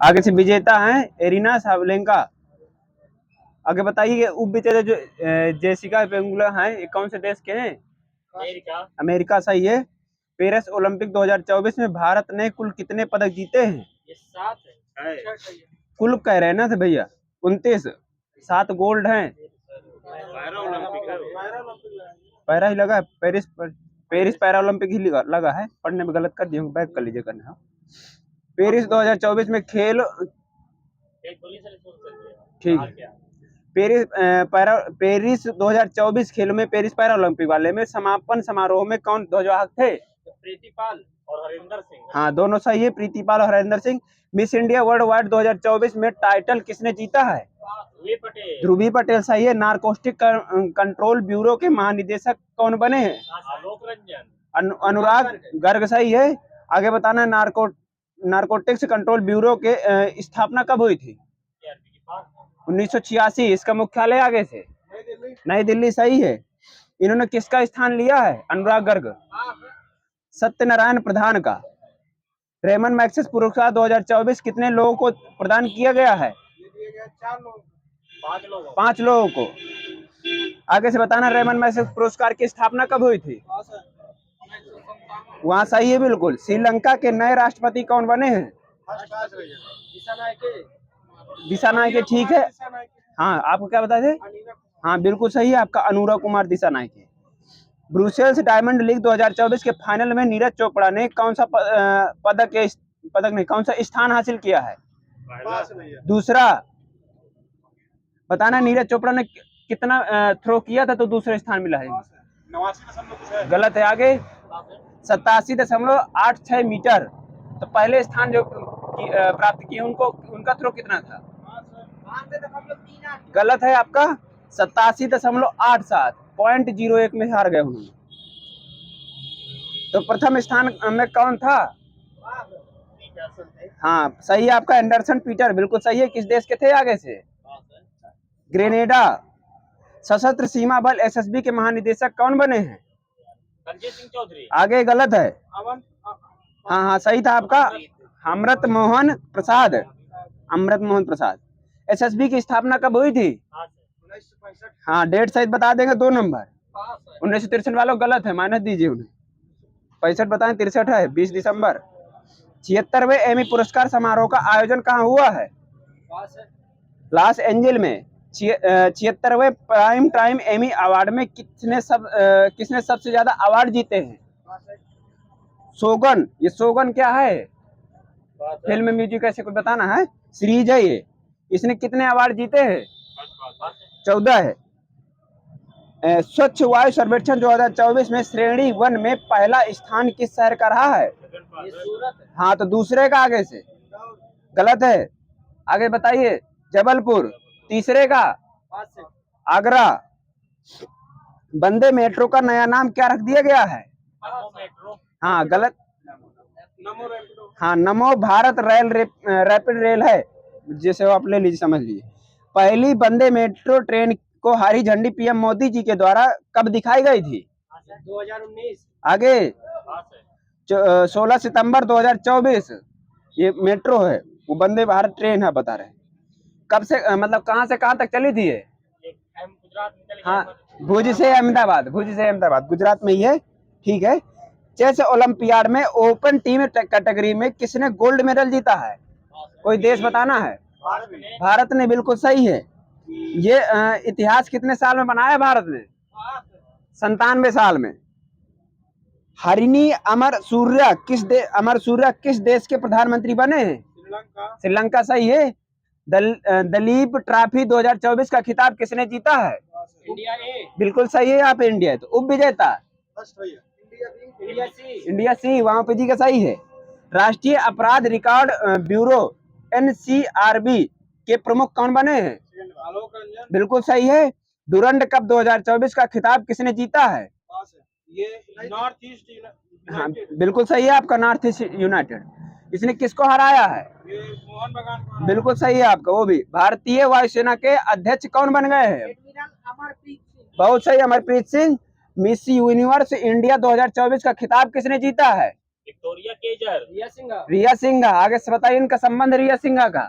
आगे से विजेता हैं एरिना साबलेंका। आगे बताइए उप विजेता जो जेसिका पेंगुला हैं, ये कौन से देश के हैं? अमेरिका सही है। पेरिस ओलंपिक 2024 में भारत ने कुल कितने पदक जीते हैं? ये 7 है। कुल कह रहे हैं ना भैया, 29। 7 गोल्ड हैं। पैरा ही लगा है, पेरिस पैरा ओलंपिक ही लगा है। पढ़ने में गलत कर दिया, बैक कर लीजिए करना। पेरिस 2024 में खेल ठीक है। पेरिस 2024 खेलों में पेरिस पैरा ओलंपिक वाले में समापन समारोह में कौन ध्वजवाहक थे? प्रीतिपाल और हरिंदर सिंह। हाँ, दोनों सही है, प्रीतिपाल और Harinder Singh. Miss India world wide 2024 में टाइटल किसने जीता है? ध्रुवी पटेल सही है। नारकोटिक कंट्रोल ब्यूरो के महानिदेशक कौन बने हैं? आलोक रंजन। अनुराग गर्ग सही है। आगे बताना है नारकोटिक्स कंट्रोल ब्यूरो के स्थापना कब हुई थी? 1986। इसका मुख्यालय आगे से नई दिल्ली सही है। इन्होंने किसका स्थान लिया है? अनुराग गर्ग सत्यनारायण प्रधान का। रेमन मैग्सेस पुरस्कार 2024 कितने लोगों को प्रदान किया गया है? 5 लोगों को। आगे से बताना रेमन मैग्सेस पुरस्कार की स्थापना कब हुई थी? वहाँ सही है बिल्कुल। श्रीलंका के नए राष्ट्रपति कौन बने हैं? दिसानायके ठीक है। हाँ, आपको क्या बताए थे? हाँ बिल्कुल सही है आपका, Anura Kumar Dissanayake. Brussels diamond league 2024 के फाइनल में नीरज चोपड़ा ने कौन सा कौन सा स्थान हासिल किया है? दूसरा। बताना नीरज चोपड़ा ने कितना थ्रो किया था तो दूसरा स्थान मिला है? गलत है। आगे 87.86 मीटर। तो पहले स्थान जो प्राप्त किए उनका थ्रो कितना था? गलत है आपका, 87.87। 0.01 में हार गए उन्होंने। तो प्रथम स्थान में कौन था? हाँ सही है आपका, एंडरसन पीटर बिल्कुल सही है। किस देश के थे? आगे से ग्रेनेडा। सशस्त्र सीमा बल एसएसबी के महानिदेशक कौन बने हैं? संजय सिंह चौधरी। आगे गलत है। हाँ हाँ सही था आपका, अमृत मोहन प्रसाद। अमृत मोहन प्रसाद। एसएसबी की स्थापना कब हुई थी? 1965। हाँ डेट सही बता देंगे 2 नंबर। 1963 वालों गलत है, माइनस दीजिए उन्हें। 65 बताएं, 63 है। 20 दिसंबर। 76वें एमी पुरस्कार समारोह का आयोजन कहाँ हुआ है? लॉस एंजल में। 76वें प्राइम टाइम एमी अवार्ड में किसने सबसे ज्यादा अवार्ड जीते हैं? शोगन। ये शोगन क्या है? फिल्म म्यूजिक ऐसे कुछ बताना है, सीरीज है ये। इसने कितने अवार्ड जीते हैं? 14 है। स्वच्छ वायु सर्वेक्षण 2024 में श्रेणी 1 में पहला स्थान किस शहर का रहा है? हाँ तो दूसरे का आगे से गलत है। आगे बताइए। जबलपुर। तीसरे का आगरा। वंदे मेट्रो का नया नाम क्या रख दिया गया है? हाँ गलत। हाँ नमो भारत रेल रैपिड रेल है, जैसे वो आप ले लीजिए, समझ लीजिए। पहली वंदे मेट्रो ट्रेन को हरी झंडी पीएम मोदी जी के द्वारा कब दिखाई गई थी? 2019। आगे 16 सितंबर 2024। ये मेट्रो है, वो वंदे भारत ट्रेन है, बता रहे कब से मतलब कहाँ से कहाँ तक चली थी ये? हाँ भुज से अहमदाबाद। गुजरात में ही है। ठीक है। चेस ओलंपियाड में ओपन टीम कैटेगरी में किसने गोल्ड मेडल जीता है? कोई देश बताना है? भारत ने बिल्कुल सही है। ये इतिहास कितने साल में बनाया भारत ने? 97 साल में। हरिनी अमर सूर्या किस देश के प्रधानमंत्री बने हैं? श्रीलंका सही है। दलीप ट्रॉफी 2024 का खिताब किसने जीता है? इंडिया ए। बिल्कुल सही है, आप इंडिया है। तो उप विजेता इंडिया सी, वहां पे जी का सही है। राष्ट्रीय अपराध रिकॉर्ड ब्यूरो एनसीआरबी के प्रमुख कौन बने हैं? आलोक रंजन। बिल्कुल सही है। डुरंड कप 2024 का खिताब किसने जीता है? ये नॉर्थ ईस्ट। हाँ बिल्कुल सही है आपका, नॉर्थ ईस्ट यूनाइटेड। इसने किसको हराया है? ये मोहन बगान को। बिल्कुल सही है आपका, वो भी। भारतीय वायुसेना के अध्यक्ष कौन बन गए हैं? अमरप्रीत सिंह। बहुत सही, Amarpreet Singh. Miss universe India 2024 का खिताब किसने जीता है? विक्टोरिया केजर, रिया सिंघा। आगे से बताइए इनका संबंध रिया सिंघा का।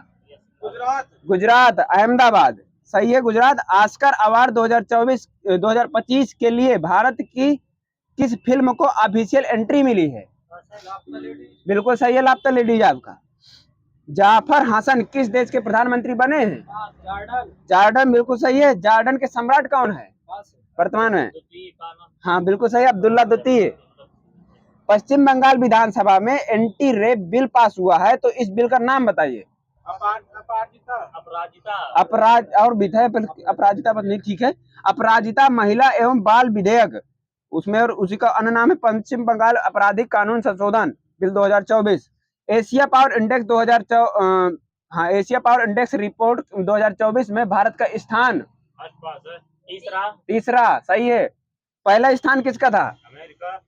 गुजरात। गुजरात, अहमदाबाद। सही है, गुजरात। ऑस्कर अवार्ड 2025 के लिए भारत की किस फिल्म को ऑफिशियल एंट्री मिली है? बिल्कुल सही है, लापता लेडीज आपका। जाफर हसन किस देश के प्रधानमंत्री बने हैं? जॉर्डन, बिल्कुल सही है। जॉर्डन के सम्राट कौन है वर्तमान में? हाँ बिल्कुल सही, अब्दुल्ला द्वितीय। पश्चिम बंगाल विधानसभा में एंटी रेप बिल पास हुआ है, तो इस बिल का नाम बताइए। अपराजिता। अपराजिता, अपराध और विधेयक, अपराजिता पत्नी, ठीक है। अपराजिता महिला एवं बाल विधेयक, उसमें और उसी का अन्य नाम है पश्चिम बंगाल आपराधिक कानून संशोधन बिल 2024। एशिया पावर इंडेक्स 2024, हाँ, एशिया पावर इंडेक्स रिपोर्ट 2024 में भारत का स्थान आसपास है। तीसरा, तीसरा, सही है। पहला स्थान किसका था अमेरिका,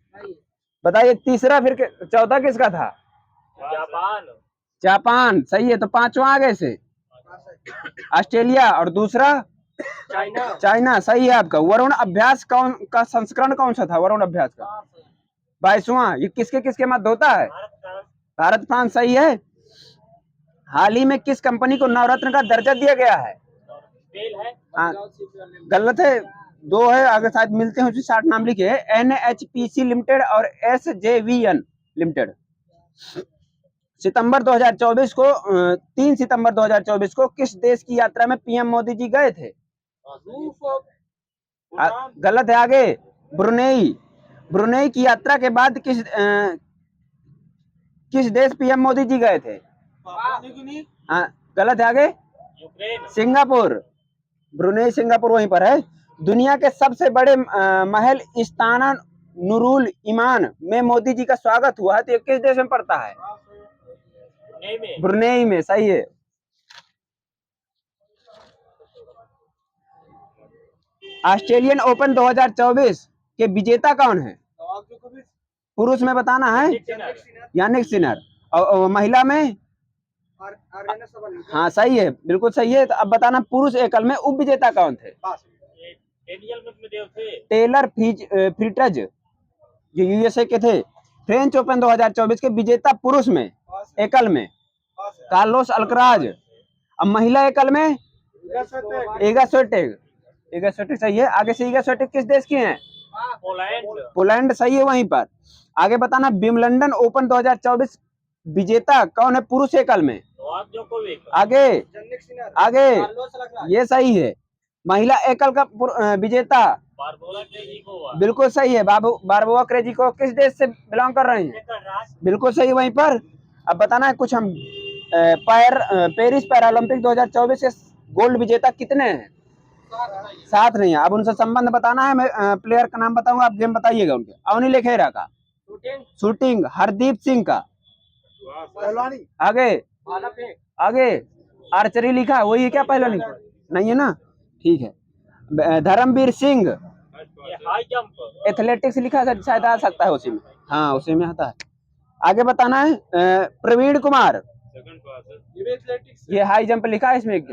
बताइए? तीसरा, फिर चौथा किसका था? जापान, जापान, सही है। तो पांचवा आगे से ऑस्ट्रेलिया, और दूसरा चाइना, चाइना, सही है आपका। वरुण अभ्यास कौन का संस्करण कौन सा था? वरुण अभ्यास का 22वां। ये किसके किसके मध्य होता है? भारत फ्रांस, सही है। हाल ही में किस कंपनी को नवरत्न का दर्जा दिया गया है? बेल है, हाँ, गलत है, दो है, आगे शायद मिलते हैं, उसी 60 नाम लिखे हैं। NHPC लिमिटेड और SJVN लिमिटेड। सितंबर 2024 को 3 सितंबर 2024 को किस देश की यात्रा में पीएम मोदी जी गए थे? गलत है, आगे ब्रुनेई। ब्रुनेई की यात्रा के बाद किस देश पीएम मोदी जी गए थे? हाँ, गलत है, आगे यूक्रेन, सिंगापुर। ब्रुनेई सिंगापुर वहीं पर है। दुनिया के सबसे बड़े महल इस्ताना नुरुल ईमान में मोदी जी का स्वागत हुआ है, तो ये किस देश में पड़ता है? ब्रुनेई में, सही है। ऑस्ट्रेलियन ओपन 2024 के विजेता कौन है? पुरुष में बताना है, यानिक सिनर। और महिला में? हाँ सही है, बिल्कुल सही है। तो अब बताना पुरुष एकल में उप विजेता कौन थे? टेलर फ्रिटज, जो यूएसए के थे। फ्रेंच ओपन 2024 के विजेता पुरुष में एकल में कार्लोस अल्कराज। अब महिला एकल में ईगा स्विएटेक। ईगा स्विएटेक, सही है। आगे से ईगा स्विएटेक किस देश की हैं? पोलैंड, सही है। वहीं पर आगे बताना विंबलडन ओपन 2024 विजेता कौन है पुरुष एकल में? आगे आगे, ये सही है। महिला एकल का विजेता बिल्कुल सही है, बारबोआ क्रेजिको किस देश से बिलोंग कर रहे हैं? बिल्कुल सही। वहीं पर अब बताना है कुछ हम पेरिस पैरालंपिक 2024 के गोल्ड विजेता कितने हैं? 7 नहीं है। अब उनसे संबंध बताना है। मैं प्लेयर का नाम बताऊंगा, आप गेम बताइएगा उनके। अवनी लेखेरा का शूटिंग, हरदीप सिंह का आगे आगे आर्चरी लिखा है, वही है क्या? पहला नहीं है ना, ठीक है। Dharamvir Singh high jump, athletics लिखा है, शायद आ सकता है उसी में। हाँ, उसी में आता है। आगे बताना है प्रवीण कुमार, ये हाई जंप लिखा है इसमें एक।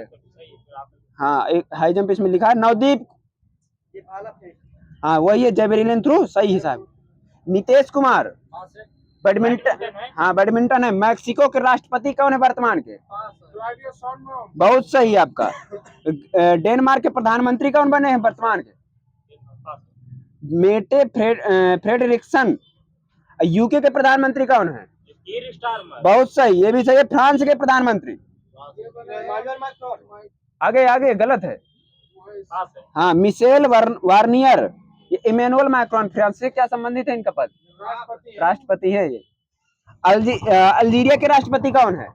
हाँ, एक हाई जंप इसमें लिखा है। नवदीप, हाँ वही है, जेवलिन थ्रो, सही है साहब। नीतीश कुमार बैडमिंटन, हाँ बैडमिंटन है। मैक्सिको के राष्ट्रपति कौन है वर्तमान के? बहुत सही आपका। डेनमार्क के प्रधानमंत्री कौन बने हैं वर्तमान के? मेटे फ्रेडरिक्सन। यूके के प्रधानमंत्री कौन है? बहुत सही, ये भी सही है। फ्रांस के प्रधानमंत्री आगे आगे, गलत है। हाँ, मिशेल वार्नियर। ये इमैनुअल मैक्रोन, फ्रांस से क्या संबंधित है इनका पद? राष्ट्रपति है ये। अल्जीरिया के राष्ट्रपति कौन है?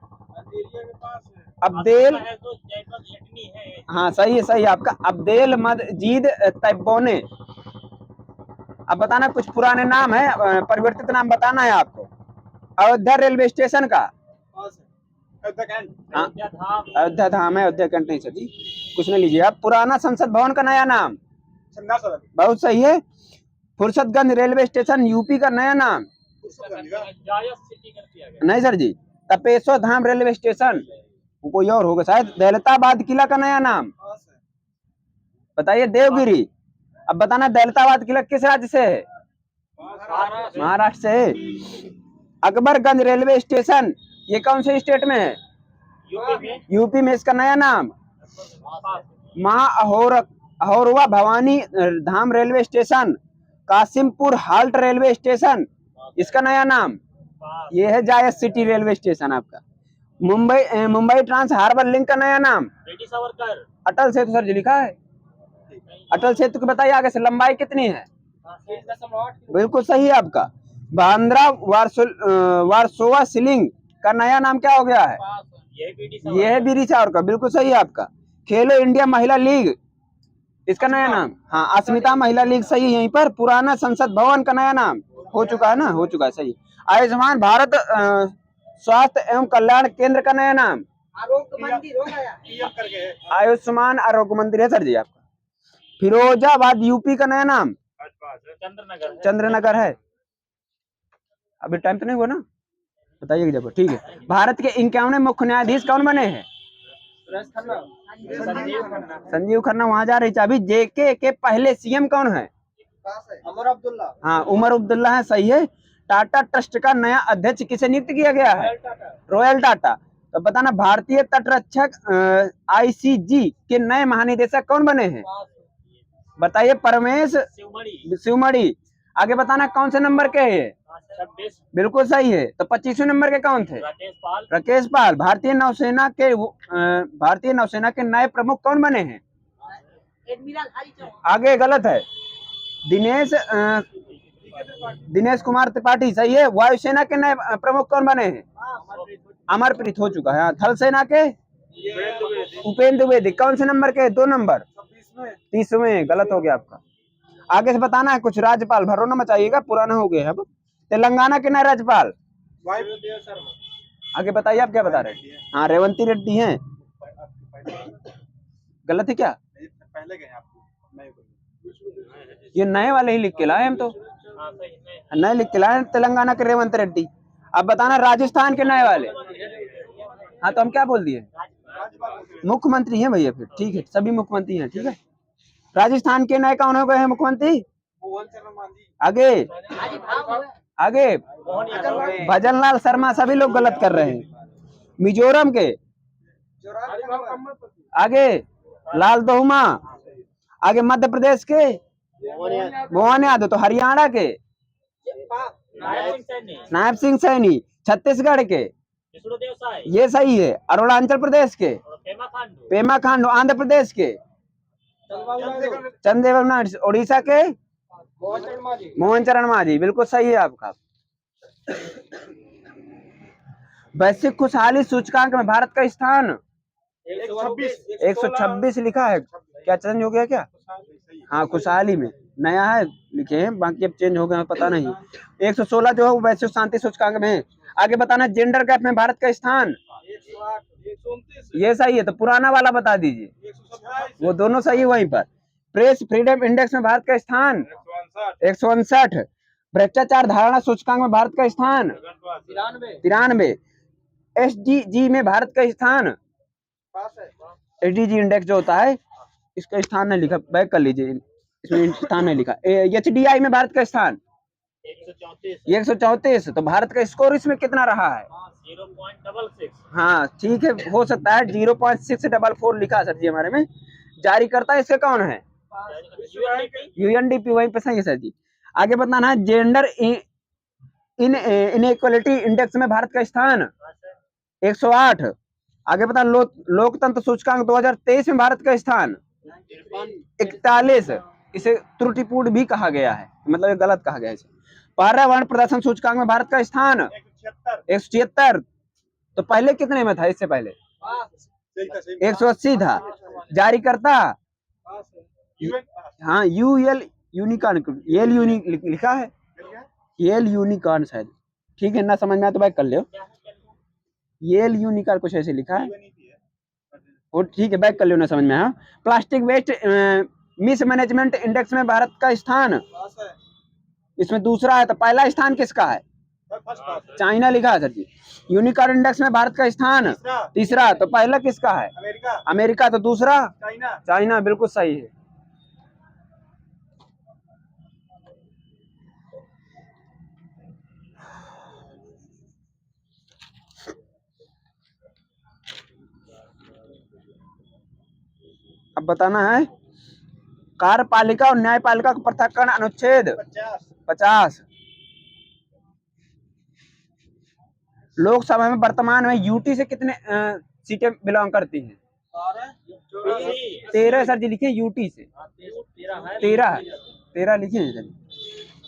अब्देल, हाँ सही है, सही आपका। अब्देल मजीद तैब्बोने। अब बताना कुछ पुराने नाम है, परिवर्तित नाम बताना है आपको। अयोध्या रेलवे स्टेशन का? अयोध्या धाम है, अयोध्या कैंट नहीं सर जी, कुछ नहीं लीजिए आप। पुराना संसद भवन का नया नाम? बहुत सही है। फुर्सतगंज रेलवे स्टेशन यूपी का नया नाम? नहीं सर जी, तपेश्वर धाम रेलवे स्टेशन कोई और होगा शायद। दौलताबाद किला का नया नाम बताइए? देवगिरी। अब बताना दौलताबाद किला किस राज्य से है? महाराष्ट्र से है। अकबरगंज रेलवे स्टेशन ये कौन से स्टेट में है? यूपी में। यूपी में। इसका नया नाम पास। Ahorwa Bhavani Dham railway station, Kasimpur halt railway station, इसका नया नाम पास। ये है जायस सिटी रेलवे स्टेशन आपका। मुंबई ट्रांस हार्बर लिंक का नया नाम ब्रिटिश सावरकर। अटल सेतु सर जी लिखा है। अटल सेतु की बताइए आगे से लंबाई कितनी है? 3.8 बिल्कुल सही है आपका। बांद्रा वारसोवा सीलिंग का नया नाम क्या हो गया है? ये ब्रिटिश ये है बीरी सावरकर, बिल्कुल सही है आपका। खेलो इंडिया महिला लीग इसका नया नाम, हाँ अस्मिता महिला लीग सही है। यहीं पर पुराना संसद भवन का नया नाम हो चुका है ना, हो चुका है सही। आयुष्मान भारत स्वास्थ्य एवं कल्याण केंद्र का नया नाम आरोग्य मंदिर हो गया पीएम करके है। आयुष्मान आरोग्य मंदिर है सर जी आपका। फिरोजाबाद यूपी का नया नाम चंद्रनगर। चंद्रनगर है। अभी टाइम तो नहीं हुआ ना, बताइए जब। ठीक है। भारत के 51वें मुख्य न्यायाधीश कौन बने हैं? संजीव खन्ना। वहां जा रही चाबी। जेके के पहले सीएम कौन है? उमर अब्दुल्ला। हाँ उमर अब्दुल्ला है, सही है। टाटा ट्रस्ट का नया अध्यक्ष किसे नियुक्त किया गया है? रॉयल टाटा। तो बताना भारतीय तटरक्षक आईसीजी के नए महानिदेशक कौन बने हैं? बताइए। परमेश शिवमणि। आगे बताना कौन से नंबर के है? 26। बिल्कुल सही है। तो 25वें नंबर के कौन थे? राकेश पाल। राकेश पाल। भारतीय नौसेना के नए प्रमुख कौन बने हैं? एडमिरल हरिचौहान। आगे गलत है। दिनेश कुमार त्रिपाठी सही है। वायुसेना के नए प्रमुख कौन बने हैं? अमरप्रीत हो चुका है। हाँ, थल सेना के उपेंद्र द्विवेदी। कौन से नंबर के? 2 नंबर। 30वें। गलत हो गया आपका। आगे से बताना है कुछ। राज्यपाल भरोना मचाइएगा, पुराना हो गया है अब। तेलंगाना के नए राज्यपाल आगे बताइए। आप क्या बता रहे हैं? हाँ रेवंती रेड्डी हैं। गलत है क्या? पहले गए आपको ये नए वाले ही लिख के लाए हम तो। हाँ, सही है। नए लिख के लाए तेलंगाना के रेवंत रेड्डी। अब बताना राजस्थान के नए वाले। हाँ तो हम क्या बोल दिए? मुख्यमंत्री हैं भैया। फिर ठीक है, सभी मुख्यमंत्री हैं। ठीक है। राजस्थान के नए कौन हो गए हैं मुख्यमंत्री? आगे आगे भजनलाल शर्मा। सभी लोग गलत कर रहे हैं। मिजोरम के आगे लाल दोहुमा। आगे मध्य प्रदेश के मोहन यादव। तो हरियाणा के नायब सिंह सैनी। छत्तीसगढ़ के ये सही है। अरुणाचल प्रदेश के पेमा खांडू। आंध्र प्रदेश के चंद्रदेव नायडू। उड़ीसा के मोहन चरण मांझी। बिल्कुल सही है आपका। वैश्विक खुशहाली सूचकांक में भारत का स्थान 126 लिखा है। क्या चेंज हो गया क्या? हाँ खुशहाली में नया है लिखे हैं, बाकी अब चेंज हो गया पता नहीं। 116 जो है वो वैश्विक शांति सूचकांक में है। आगे बताना जेंडर गैप में भारत का स्थान। ये सही है। तो पुराना वाला बता दीजिए। वो दोनों सही है। वहीं पर प्रेस फ्रीडम इंडेक्स में भारत का स्थान 159। भ्रष्टाचार धारणा सूचकांक में भारत का स्थान 93। एसडीजी में भारत का स्थान एसडीजी इंडेक्स जो होता है इसका स्थान नहीं लिखा, बैक कर लीजिए। इसमें स्थान नहीं लिखा। एचडीआई में भारत का स्थान 134। तो भारत का स्कोर इसमें कितना रहा है? 0.66। हाँ ठीक है, हो सकता है 0.644 लिखा सर जी हमारे में। जारी करता है इसका कौन है? यूएनडीपी। वहीं पे सही है सर जी। आगे बताना है जेंडर इनइक्वालिटी इंडेक्स में भारत का स्थान 108। आगे बता लोकतंत्र सूचकांक 2023 में भारत का स्थान 41। इसे त्रुटिपूर्ण भी कहा गया है, मतलब ये गलत कहा गया है। पर्यावरण प्रदर्शन सूचकांक में भारत का स्थान 176। तो पहले कितने में था? इससे पहले 180 था। जारी करता हाँ यूएल यूनिकॉर्न। येल यूनिक लिखा है। येल यूनिकॉर्न शायद। ठीक है ना, समझ में आया तो बैक कर लो। येल यूनिकॉर्न कुछ ऐसे लिखा है वो। ठीक है बैक कर लो ना, समझ में आया। Plastic waste mismanagement index में भारत का स्थान इसमें दूसरा है। तो पहला स्थान किसका है? चाइना लिखा है सर जी। यूनिकॉर्न इंडेक्स में भारत का स्थान तीसरा। तो पहला किसका है? अमेरिका। तो दूसरा चाइना। बिल्कुल सही है। अब बताना है कार्यपालिका और न्यायपालिका का पृथक्करण अनुच्छेद 50। लोकसभा में वर्तमान में यूटी से कितने सीटें बिलोंग करती हैं? 13 सर जी लिखे यूटी से। 13 लिखे हैं सर।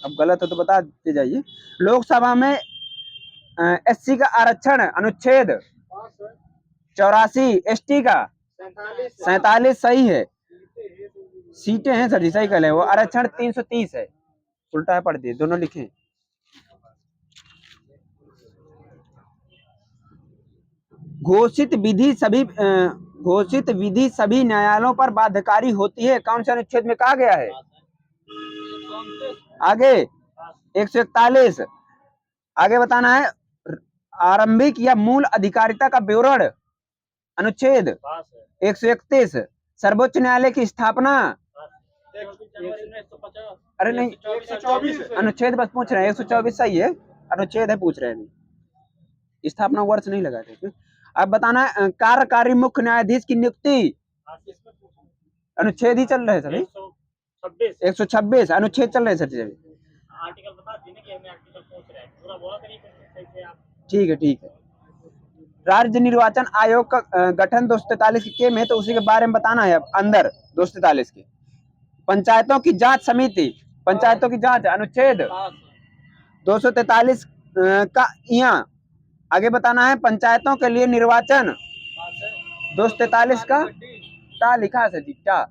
अब गलत हो तो बता देते जाइए। लोकसभा में एससी का आरक्षण अनुच्छेद 84, एसटी का 47 सही है। सीटें हैं सर जी सही कह रहे हैं। वो आरक्षण 330 है, उल्टा पढ़ दिए, दोनों लिखे। घोषित विधि सभी न्यायालयों पर बाध्यकारी होती है, कौन से अनुच्छेद में कहा गया है? आगे 141। आगे बताना है आरंभिक या मूल अधिकारिता का विवरण अनुच्छेद 131। सर्वोच्च न्यायालय की स्थापना, अरे नहीं 124 अनुच्छेद बस पूछ रहे हैं। 124 सही है, अनुच्छेद है पूछ रहे हैं, स्थापना वर्ष नहीं लगा थे। अब बताना है कार्यकारी मुख्य न्यायाधीश की नियुक्ति अनुच्छेद ही चल रहे सर। 126 अनुच्छेद चल रहे सर जी। आर्टिकल बता देने कि हमें आर्टिकल पूछ रहे हैं, पूरा बोला करिए आप। ठीक है ठीक है। राज्य निर्वाचन आयोग का गठन 243 के में, तो उसी के बारे में बताना है। अब अंदर 243 के पंचायतों की जांच समिति, पंचायतों की जांच अनुच्छेद 243 का यहाँ। आगे बताना है पंचायतों के लिए निर्वाचन 243 का टा लिखा है सर जी, टा।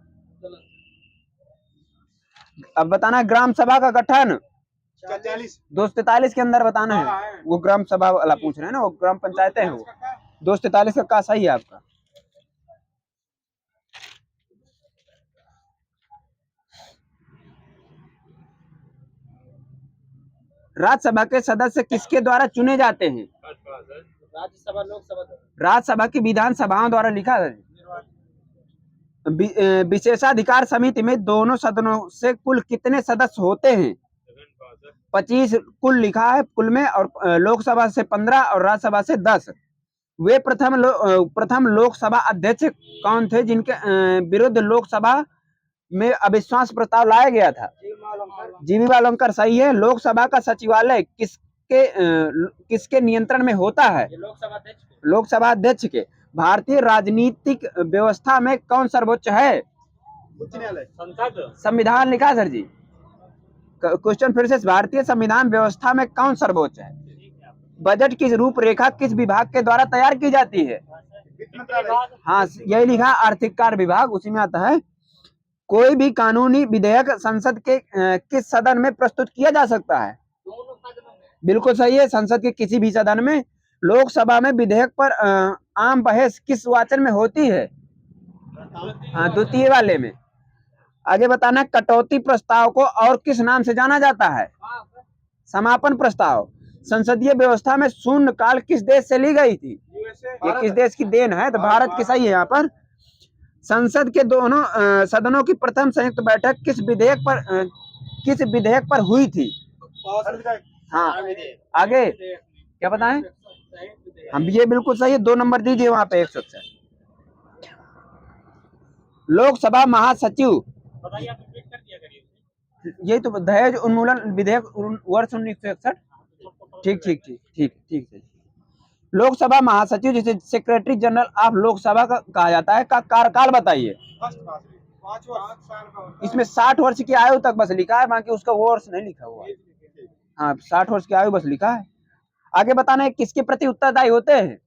अब बताना है ग्राम सभा का गठन 243 के अंदर बताना है। वो ग्राम सभा वाला पूछ रहे हैं ना, वो ग्राम पंचायतें हैं। वो 243 का सही है आपका। राज्यसभा के सदस्य किसके द्वारा चुने जाते हैं? राज्यसभा लोकसभा राज्यसभा की विधानसभाओं द्वारा लिखा है। विशेषाधिकार समिति में दोनों सदनों से कुल कितने सदस्य होते हैं? 25 कुल लिखा है कुल में, और लोकसभा से 15 और राज्यसभा से 10। वे प्रथम लोकसभा अध्यक्ष कौन थे जिनके विरुद्ध लोकसभा में अविश्वास प्रस्ताव लाया गया था? जीवी वालंकर सही है। लोकसभा का सचिवालय किसके नियंत्रण में होता है? लोकसभा अध्यक्ष के। भारतीय राजनीतिक व्यवस्था में कौन सर्वोच्च है? उच्च न्यायालय, संविधान लिखा सर जी। क्वेश्चन फिर से, भारतीय संविधान व्यवस्था में कौन सर्वोच्च है? बजट की रूपरेखा किस विभाग के द्वारा तैयार की जाती है? हाँ यही लिखा, आर्थिक कार्य विभाग, उसी में आता है। कोई भी कानूनी विधेयक संसद के किस सदन में प्रस्तुत किया जा सकता है? बिल्कुल सही है, संसद के किसी भी सदन में। लोकसभा में विधेयक पर आम बहस किस वाचन में होती है? द्वितीय वाले में। आगे बताना कटौती प्रस्ताव को और किस नाम से जाना जाता है? समापन प्रस्ताव। संसदीय व्यवस्था में शून्य काल किस देश से ली गई थी? ये किस देश की देन है? तो भारत की सही है यहाँ पर। संसद के दोनों सदनों की प्रथम संयुक्त बैठक किस विधेयक पर हुई थी? हाँ आगे क्या बताएं? हम ये बिल्कुल सही है, 2 नंबर दीजिए वहां पे 160। लोकसभा महासचिव, बताइए आप रिपीट कर दिया करिए। यही तो दहेज उन्मूलन विधेयक वर्ष 1961। ठीक। लोकसभा महासचिव जिसे सेक्रेटरी जनरल ऑफ लोकसभा का कहा जाता है, का कार्यकाल बताइए। 5 वर्ष। इसमें 60 वर्ष की आयु तक बस लिखा है, बाकी उसका वर्ष नहीं लिखा हुआ। हाँ 60 वर्ष की आयु बस लिखा है। आगे बताना है किसके प्रति उत्तरदायी होते हैं?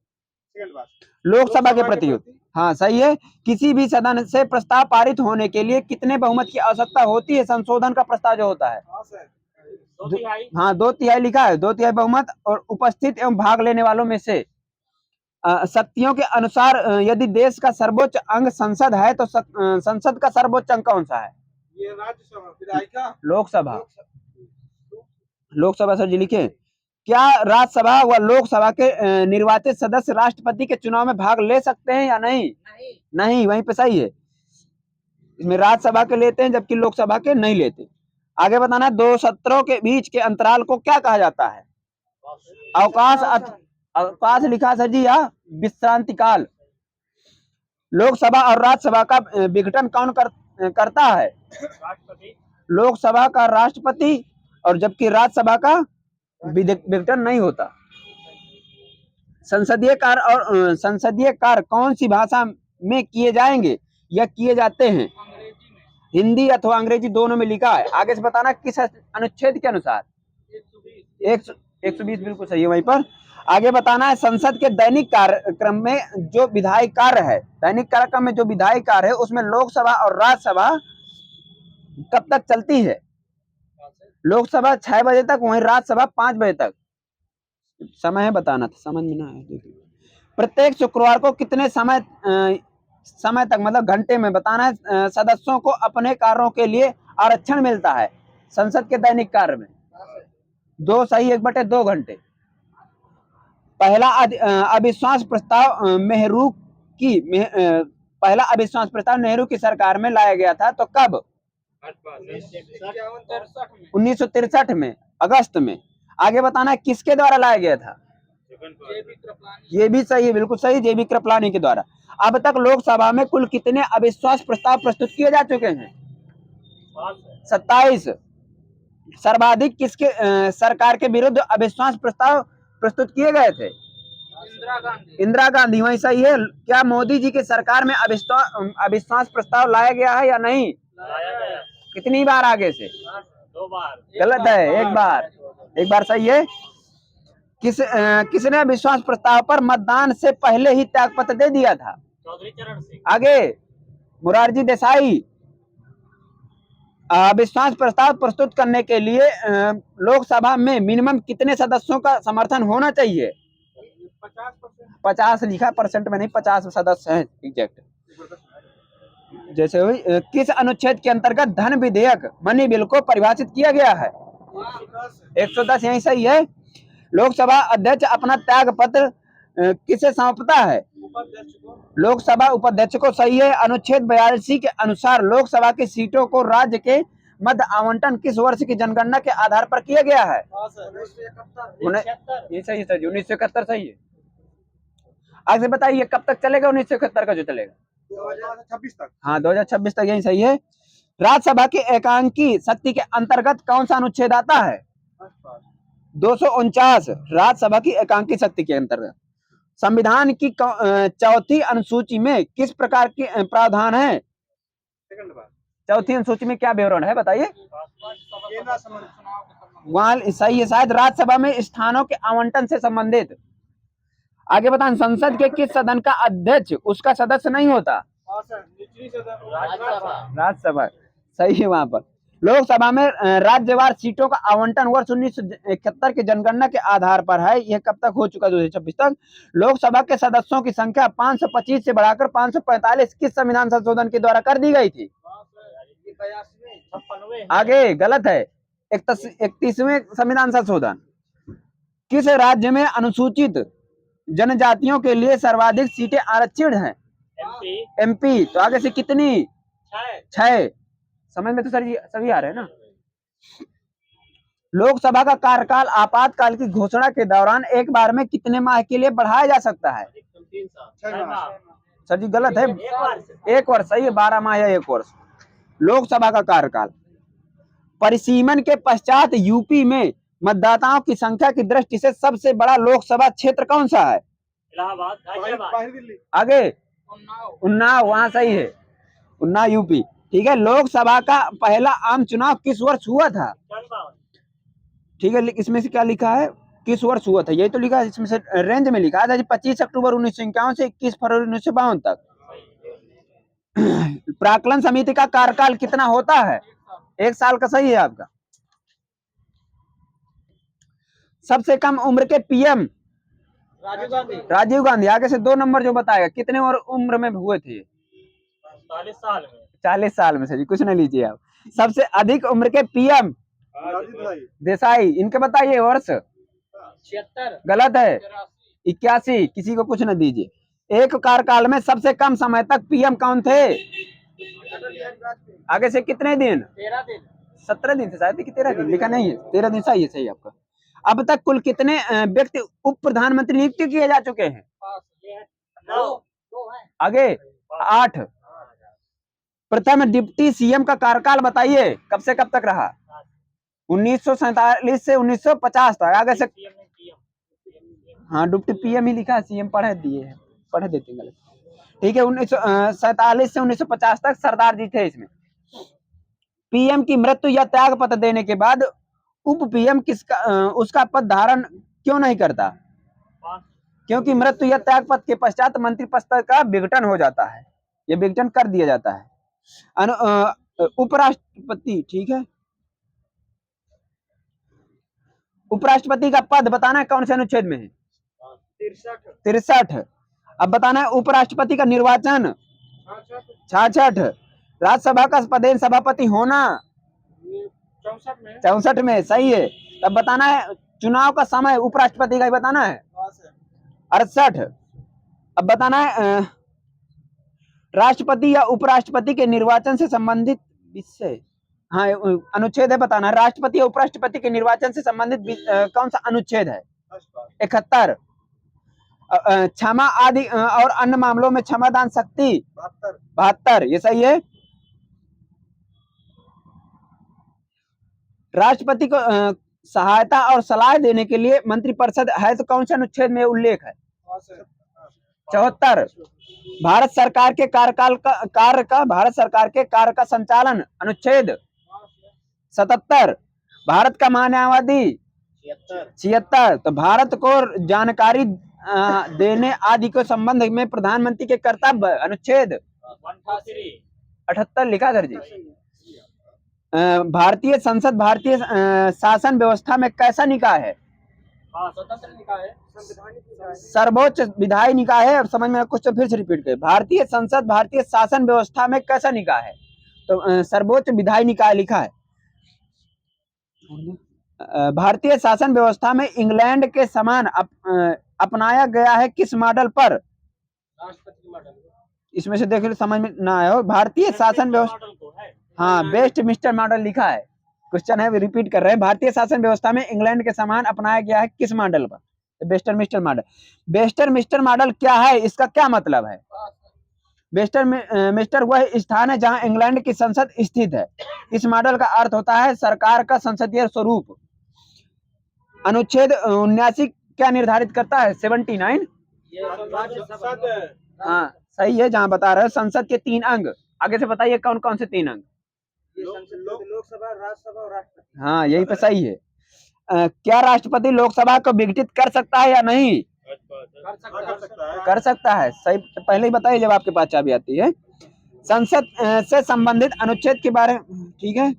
लोकसभा के प्रति। हाँ सही है। किसी भी सदन से प्रस्ताव पारित होने के लिए कितने बहुमत की आवश्यकता होती है? संशोधन का प्रस्ताव जो होता है, 2/3 लिखा है, 2/3 बहुमत, और उपस्थित एवं भाग लेने वालों में से शक्तियों के अनुसार यदि देश का सर्वोच्च अंग संसद है तो संसद का सर्वोच्च अंग कौन सा है? ये राज्यसभा, विधायिका, लोकसभा सर जी लिखे। क्या राज्यसभा व लोकसभा के निर्वाचित सदस्य राष्ट्रपति के चुनाव में भाग ले सकते हैं या नहीं? नहीं, वहीं पे सही है। इसमें राज्यसभा के लेते हैं जबकि लोकसभा के नहीं लेते। आगे बताना है 2 सत्रों के बीच के अंतराल को क्या कहा जाता है? अवकाश लिखा सर जी, या विश्रांति काल। लोकसभा और राज्यसभा का विघटन कौन करता है? राष्ट्रपति। लोकसभा का राष्ट्रपति, और जबकि राज्यसभा का विघटन नहीं होता। संसदीय कार्य कौन सी भाषा में किए जाएंगे या किए जाते हैं? हिंदी अथवा अंग्रेजी, दोनों में लिखा है। आगे से बताना किस अनुच्छेद के अनुसार? 120 बिल्कुल सही है। वहीं पर आगे बताना है संसद के दैनिक कार्यक्रम में जो विधायी कार्य है, दैनिक कार्यक्रम में जो विधायी कार्य है उसमें लोकसभा और राज्यसभा कब तक चलती है? लोकसभा 6 बजे तक, वहीं राज्यसभा 5 बजे तक। समय है बताना था, समझ में ना आया। प्रत्येक शुक्रवार को कितने समय तक, मतलब घंटे में बताना है, सदस्यों को अपने कार्यों के लिए आरक्षण मिलता है संसद के दैनिक कार्य में? 2 सही, 1/2 घंटे। पहला अविश्वास प्रस्ताव पहला अविश्वास प्रस्ताव नेहरू की सरकार में लाया गया था, तो कब? 1963 में, अगस्त में। आगे बताना है किसके द्वारा लाया गया था? ये भी सही है, बिल्कुल सही, जेबी कृपलानी के द्वारा। अब तक लोकसभा में कुल कितने अविश्वास प्रस्ताव प्रस्तुत किए जा चुके हैं? 27। सर्वाधिक किसके सरकार के विरुद्ध अविश्वास प्रस्ताव प्रस्तुत किए गए थे? इंदिरा गांधी। वही सही है। क्या मोदी जी की सरकार में अविश्वास प्रस्ताव लाया गया है या नहीं? लाया गया। कितनी बार आगे से? 2 बार। गलत है, एक बार सही है। किसने अविश्वास प्रस्ताव पर मतदान से पहले ही त्यागपत्र दे दिया था? चौधरी चरण सिंह। आगे मोरारजी देसाई। अविश्वास प्रस्ताव प्रस्तुत करने के लिए लोकसभा में मिनिमम कितने सदस्यों का समर्थन होना चाहिए? 50 लिखा, परसेंट में नहीं, 50 सदस्य हैं एग्जैक्ट। जैसे हुई किस अनुच्छेद के अंतर्गत धन विधेयक मनी बिल को परिभाषित किया गया है? 110, यही सही है। लोकसभा अध्यक्ष अपना त्याग पत्र किसे सौंपता है? लोकसभा उपाध्यक्ष को, सही है। अनुच्छेद 82 के अनुसार लोकसभा की सीटों को राज्य के मध्य आवंटन किस वर्ष की जनगणना के आधार पर किया गया है? ये सही है, 1971 सही है। आगे बताइए कब तक चलेगा 1971 का जो चलेगा? 2026 तक। हाँ, 2026 तक, यही सही है। राज्यसभा की एकांकी शक्ति के अंतर्गत कौन सा अनुच्छेद आता है? 249 राज्यसभा की एकांकी शक्ति के अंतर्गत। संविधान की चौथी अनुसूची में किस प्रकार के प्रावधान है? चौथी अनुसूची में क्या विवरण है बताइए? वहां सही है शायद, राज्यसभा में स्थानों के आवंटन से संबंधित। आगे बताएं संसद के किस सदन का अध्यक्ष उसका सदस्य नहीं होता? राज्यसभा, सही है। वहां पर लोकसभा में राज्यवार सीटों का आवंटन वर्ष 1971 की जनगणना के आधार पर है। यह कब तक हो चुका? 2026 तक। लोकसभा के सदस्यों की संख्या 525 से बढ़ाकर 545 किस संविधान संशोधन के द्वारा कर दी गई थी? आगे गलत है, 31वें संविधान संशोधन। किस राज्य में अनुसूचित जनजातियों के लिए सर्वाधिक सीटें आरक्षित हैं? MP। तो आगे से कितनी? 6। समझ में तो सभी आ रहे हैं ना? लोकसभा का कार्यकाल आपातकाल की घोषणा के दौरान एक बार में कितने माह के लिए बढ़ाया जा सकता है? 6 माह। सर जी गलत है, 1 वर्ष सही है, 12 माह या 1 वर्ष लोकसभा का कार्यकाल। परिसीमन के पश्चात यूपी में मतदाताओं की संख्या की दृष्टि से सबसे बड़ा लोकसभा क्षेत्र कौन सा है? इलाहाबाद। आगे उन्नाव, वहां सही है, उन्नाव यूपी। ठीक है। लोकसभा का पहला आम चुनाव किस वर्ष हुआ था? ठीक है, इसमें से क्या लिखा है, किस वर्ष हुआ था? यही तो लिखा है, इसमें से रेंज में लिखा है 25 अक्टूबर 1951 से 21 फरवरी 1952 तक। प्राक्कलन समिति का कार्यकाल कितना होता है? 1 साल का, सही है आपका। सबसे कम उम्र के PM? राजीव गांधी। आगे से 2 नंबर जो बताएगा, कितने और उम्र में हुए थे? 40 साल में। 40 साल में से जी, कुछ नहीं लीजिए आप। सबसे अधिक उम्र के PM? देसाई। इनके बताइए वर्ष? 76। गलत है, 81। किसी को कुछ न दीजिए। एक कार्यकाल में सबसे कम समय तक PM कौन थे? आगे से कितने दिन? 13 दिन। 17 दिन से शायद कि 13 दिन, लिखा नहीं है। 13 दिन सही है, सही आपका। अब तक कुल कितने व्यक्ति उप प्रधानमंत्री नियुक्त किए जा चुके हैं? 9। आगे 8। प्रथम डिप्टी सीएम का कार्यकाल बताइए, कब से कब तक रहा? 1947 से 1950 तक। आगे से हाँ, डिप्टी पीएम ही लिखा है, सीएम पढ़ दिए हैं, पढ़ देते हैं गलत। ठीक है, 1947 से 1950 तक सरदार जी थे इसमें। पीएम की मृत्यु या त्याग पत्र देने के बाद उप पीएम उसका पद धारण क्यों नहीं करता? क्योंकि मृत्यु या त्याग पत्र के पश्चात मंत्री पद का विघटन हो जाता है, ये विघटन कर दिया जाता है। उपराष्ट्रपति, ठीक है, उपराष्ट्रपति का पद बताना है कौन से अनुच्छेद में है? 63। अब बताना है उपराष्ट्रपति का निर्वाचन 66। राज्यसभा का प्रदेश सभापति होना 64 में, सही है। तब बताना है चुनाव का समय उपराष्ट्रपति का ही बताना है 68। अब बताना है राष्ट्रपति या उपराष्ट्रपति के निर्वाचन से संबंधित विषय, हाँ अनुच्छेद है बताना, राष्ट्रपति या उपराष्ट्रपति के निर्वाचन से संबंधित कौन सा अनुच्छेद है? 71। क्षमा आदि और अन्य मामलों में क्षमादान शक्ति 72, ये सही है। राष्ट्रपति को सहायता और सलाह देने के लिए मंत्रिपरिषद है तो कौन से अनुच्छेद में उल्लेख है? 74। भारत सरकार के कार्य का संचालन अनुच्छेद 77। भारत का महान्यायवादी 76। तो भारत को जानकारी देने आदि के संबंध में प्रधानमंत्री के कर्तव्य अनुच्छेद 78 लिखा सर जी। भारतीय संसद भारतीय शासन व्यवस्था में कैसा निकाय है? स्वतंत्र निकाय है, सर्वोच्च विधायी निकाय है। और समझ में क्वेश्चन फिर से रिपीट करें, भारतीय संसद भारतीय शासन व्यवस्था में कैसा निकाय है? तो सर्वोच्च विधायी निकाय लिखा है। भारतीय शासन व्यवस्था में इंग्लैंड के समान अपनाया गया है किस मॉडल पर? राष्ट्रपति मॉडल। इसमें से देख समझ में ना आया हो, भारतीय शासन व्यवस्था, हाँ वेस्टमिंस्टर मॉडल लिखा है। क्वेश्चन है, रिपीट कर रहे हैं, भारतीय शासन व्यवस्था में इंग्लैंड के समान अपनाया गया है किस मॉडल पर? Westminster model. वेस्टमिंस्टर मॉडल क्या है, इसका क्या मतलब है? वेस्टमिंस्टर वह स्थान है जहां इंग्लैंड की संसद स्थित है। इस मॉडल का अर्थ होता है सरकार का संसदीय स्वरूप। अनुच्छेद 79 क्या निर्धारित करता है? 79, हाँ सही है, जहां बता रहे हैं संसद के 3 अंग। आगे से बताइए कौन कौन से 3 अंग? लोकसभा, राज्यसभा और राष्ट्रपति। हाँ यही पे सही है। क्या राष्ट्रपति लोकसभा को विघटित कर सकता है या नहीं? कर सकता है, सही, पहले ही बताइए जब आपके पास चाबी आती है। संसद से संबंधित अनुच्छेद के बारे में, ठीक है,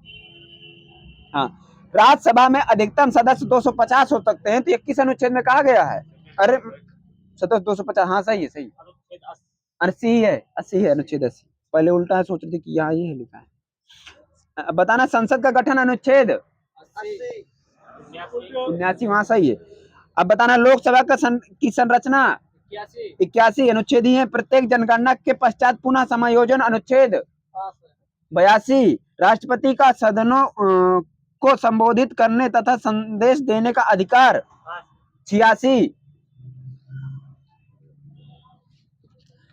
हाँ, राज्यसभा में अधिकतम सदस्य 250 हो सकते हैं, तो 21 अनुच्छेद में कहा गया है। अरे सदस्य 250, हाँ सही है, सही 80 है, 80 है, अनुच्छेद 80। पहले उल्टा है, सोच रहे थे कि यहाँ ये लिखा है। बताना संसद का गठन अनुच्छेद 79, वहां सही है। अब बताना लोकसभा की संरचना 81 अनुच्छेद ही है। प्रत्येक जनगणना के पश्चात पुनः समायोजन अनुच्छेद 82। राष्ट्रपति का सदनों को संबोधित करने तथा संदेश देने का अधिकार 86।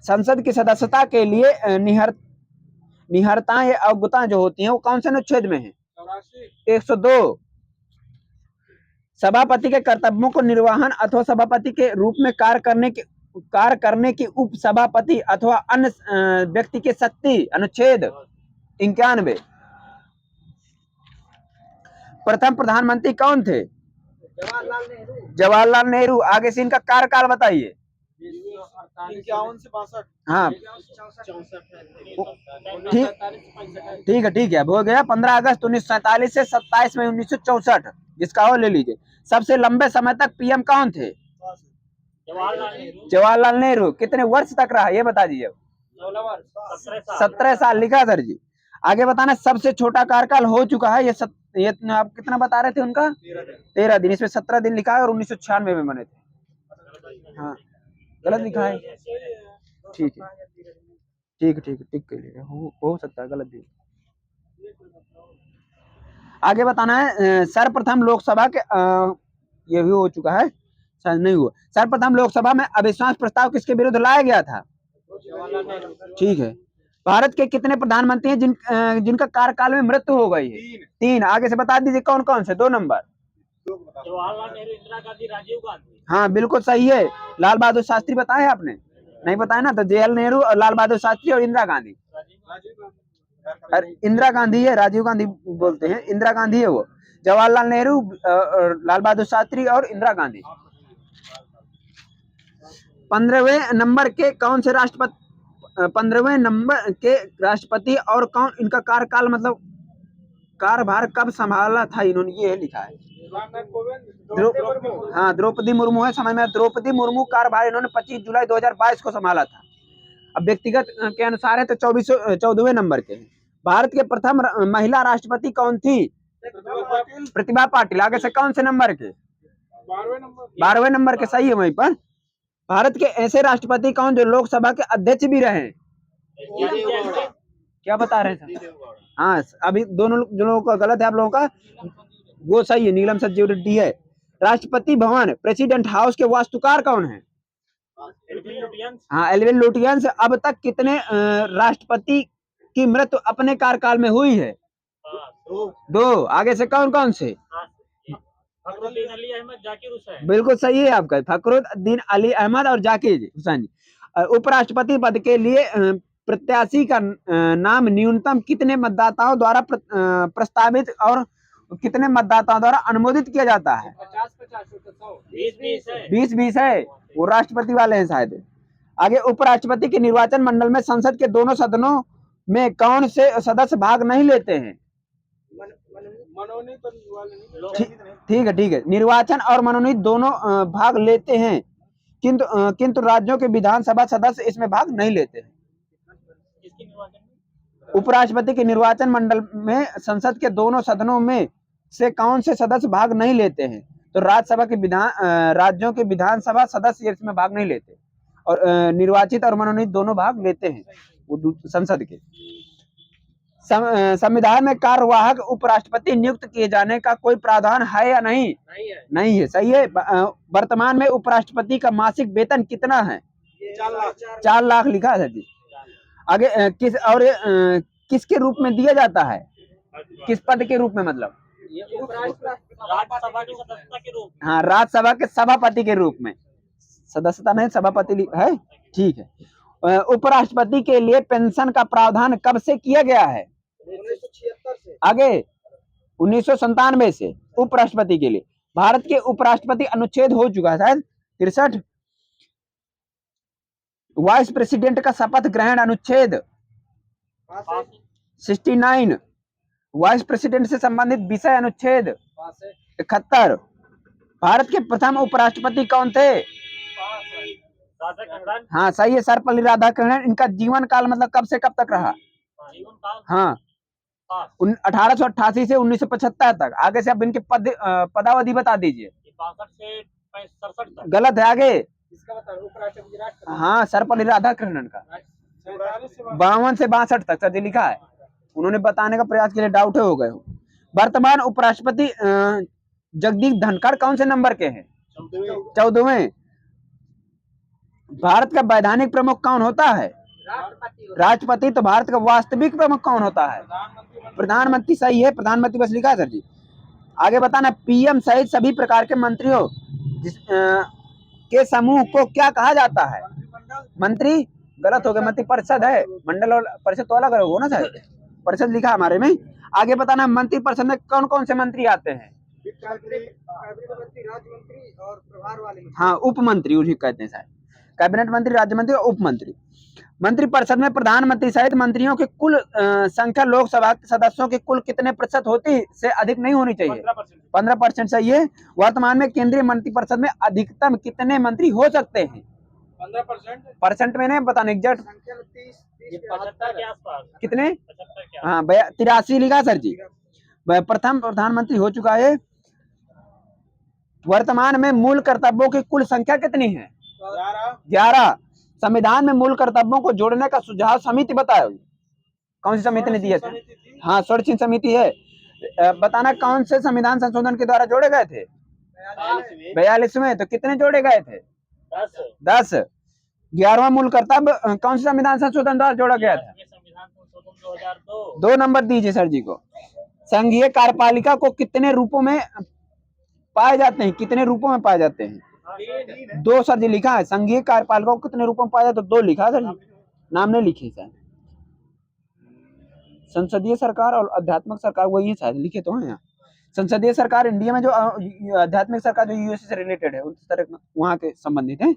संसद की सदस्यता के लिए निहरताएं या अवज्ञताएं जो होती हैं वो कौन से अनुच्छेद में है? 102। सभापति के कर्तव्यों को निर्वहन अथवा सभापति के रूप में कार्य करने की उप सभापति अथवा अन्य व्यक्ति की शक्ति अनुच्छेद 91। प्रथम प्रधानमंत्री कौन थे? जवाहरलाल नेहरू। आगे से इनका कार्यकाल बताइए। 51 से 62। हाँ ठीक है, अब हो गया। 15 अगस्त 1947 से 27 मई 1964, जिसका हो ले लीजिए। सबसे लंबे समय तक पीएम कौन थे? जवाहरलाल नेहरू। कितने वर्ष तक रहा ये बता दीजिए। 17 साल लिखा सर जी। आगे बताना सबसे छोटा कार्यकाल हो चुका है, ये आप कितना बता रहे थे उनका? 13 दिन। इसमें 17 दिन लिखा है और 1996 में बने थे। हाँ गलत लिखा है, ठीक है, टिक के लिए हो सकता है गलत भी। आगे बताना है सर्वप्रथम लोकसभा के ये भी हो चुका है, शायद नहीं हुआ। सर्वप्रथम लोकसभा में अविश्वास प्रस्ताव किसके विरुद्ध लाया गया था? जवाहरलाल नेहरू। ठीक है। भारत के कितने प्रधानमंत्री हैं जिनका कार्यकाल में मृत्यु हो गई है? 3। आगे से बता दीजिए कौन कौन से, 2 नंबर। जवाहरलाल नेहरू, इंदिरा गांधी, राजीव गांधी। हाँ बिल्कुल सही है। लाल बहादुर शास्त्री बताया आपने? नहीं बताया ना, तो JL नेहरू और लाल बहादुर शास्त्री और इंदिरा गांधी। अरे इंदिरा गांधी है, राजीव गांधी बोलते हैं, इंदिरा गांधी है वो। जवाहरलाल नेहरू, लाल बहादुर शास्त्री और इंदिरा गांधी। 15वें नंबर के कौन से राष्ट्रपति, 15वें नंबर के राष्ट्रपति और कौन, इनका कार्यकाल मतलब कार्यभार कब संभाला था इन्होंने, ये लिखा है। हाँ द्रौपदी मुर्मू है, समझ में। द्रौपदी मुर्मू कार्यभार इन्होंने 25 जुलाई 2022 को संभाला था। अब व्यक्तिगत के अनुसार है तो 14वें नंबर के हैं। भारत के प्रथम महिला राष्ट्रपति कौन थी? प्रतिभा पाटिल। आगे से कौन से नंबर के? 12वें नंबर के, सही है वहीं पर। भारत के ऐसे राष्ट्रपति कौन जो लोकसभा के अध्यक्ष भी रहे? क्या बता रहे हैं सर? हाँ अभी दोनों लोगों का गलत है, आप लोगों का वो सही है, नीलम सज्जू रेड्डी है। राष्ट्रपति भवन प्रेसिडेंट हाउस के वास्तुकार कौन है? हाँ एल्विन लुटियंस। अब तक कितने राष्ट्रपति की मृत्यु अपने कार्यकाल में हुई है? 2। आगे से कौन कौन से? फखरुद्दीन अली अहमद, जाकिर हुसैन। बिल्कुल सही है आपका, फखरुद्दीन अली अहमद और जाकिर हुसैन। उपराष्ट्रपति पद के लिए प्रत्याशी का नाम न्यूनतम कितने मतदाताओं द्वारा प्रस्तावित और कितने मतदाताओं द्वारा अनुमोदित किया जाता है? 20-20 है, वो राष्ट्रपति वाले हैं शायद। आगे उपराष्ट्रपति के निर्वाचन मंडल में संसद के दोनों सदनों में कौन से सदस्य भाग नहीं लेते हैं? ठीक है। निर्वाचन और मनोनीत दोनों भाग लेते हैं, किंतु राज्यों के विधानसभा सदस्य इसमें भाग नहीं लेते हैं। उपराष्ट्रपति के निर्वाचन मंडल में संसद के दोनों सदनों में से कौन से सदस्य भाग नहीं लेते हैं? तो राज्यों के विधानसभा सदस्य इसमें भाग नहीं लेते, और निर्वाचित और मनोनीत दोनों भाग लेते हैं वो संसद के। संविधान में कार्यवाहक उपराष्ट्रपति नियुक्त किए जाने का कोई प्रावधान है या नहीं? नहीं है, सही है। वर्तमान में उपराष्ट्रपति का मासिक वेतन कितना है? 4 लाख लिखा है जी। आगे किसके रूप में दिया जाता है? किस पद के रूप में, मतलब राज्यसभा की सदस्यता के रूप में। हाँ राज्यसभा के सभापति के रूप में, सदस्यता नहीं सभापति है। ठीक है। उपराष्ट्रपति के लिए पेंशन का प्रावधान कब से किया गया है? 1976 से। आगे 1997 से उपराष्ट्रपति के लिए। भारत के उपराष्ट्रपति अनुच्छेद हो चुका है शायद 63। वाइस प्रेसिडेंट का शपथ ग्रहण अनुच्छेद 69। वाइस प्रेसिडेंट से संबंधित विषय अनुच्छेद 71। भारत के प्रथम उपराष्ट्रपति कौन थे? हाँ सही है, सर्वपल्ली राधाकृष्णन। इनका जीवन काल मतलब कब से कब तक रहा? हाँ 1888 से 1975 तक। आगे से आप इनके पदावधि बता दीजिए। 62 से 67 तक। गलत है, आगे इसका बताओ उपराष्ट्रपति राष्ट्रपति। हाँ सर्वपल्ली राधाकृष्णन का 52 से 62 तक सर लिखा है। उन्होंने बताने का प्रयास के लिए डाउट हो गए हो। वर्तमान उपराष्ट्रपति जगदीप धनखड़ कौन से नंबर के हैं? 14वें। भारत का वैधानिक प्रमुख कौन होता है? राष्ट्रपति। तो भारत का वास्तविक प्रमुख कौन होता है? प्रधानमंत्री। सही है, प्रधानमंत्री बस लिखा है सर जी। आगे बताना, PM सहित सभी प्रकार के मंत्रियों के समूह को क्या कहा जाता है? मंत्री। गलत हो गया, मंत्री परिषद है। मंडल और परिषद तो अलग अलग हो ना सर, परिषद लिखा हमारे में। आगे बताना, मंत्री परिषद में कौन कौन से मंत्री आते हैं? कैबिनेट मंत्री, राज्य मंत्री और प्रभार वाले। हाँ उप मंत्री उन्हें कहते हैं शायद। कैबिनेट मंत्री, राज्य मंत्री और उप मंत्री। मंत्री परिषद में प्रधानमंत्री सहित मंत्रियों की कुल संख्या लोकसभा के सदस्यों की कुल कितने प्रतिशत होती से अधिक नहीं होनी चाहिए? 15%। सही है। वर्तमान में केंद्रीय मंत्रिपरिषद में अधिकतम कितने मंत्री हो सकते हैं? 15% में नहीं बताने एग्जैक्ट संख्या 30 75 के आसपास। कितने? 75 के हाँ 83 लिखा सर जी। प्रथम प्रधानमंत्री हो चुका है। वर्तमान में मूल कर्तव्यों की कुल संख्या कितनी है? 11। संविधान में मूल कर्तव्यों को जोड़ने का सुझाव समिति बताओ। कौन सी समिति ने दिया था? हाँ स्वर्ण समिति है। बताना कौन से संविधान संशोधन के द्वारा जोड़े गए थे? 42वें। तो कितने जोड़े गए थे? 10। 10। 11वां मूल कर्तव्य कौन सा संविधान संशोधन द्वारा जोड़ा गया था? संविधान संशोधन 2002। 2 नंबर दीजिए सर जी को। संघीय कार्यपालिका को कितने रूपों में पाए जाते हैं? कितने रूपों में पाए जाते हैं? 2 सर जी लिखा है। संघीय कार्यपालिका को कितने रूपों में पाया जाता है? 2 लिखा है सर जी, नाम नहीं लिखे सर। संसदीय सरकार और आध्यात्मिक सरकार वही है शायद, लिखे तो हैं यहाँ। संसदीय सरकार इंडिया में जो आध्यात्मिक सरकार जो यूएस से रिलेटेड है उस तरह वहां के संबंधित है,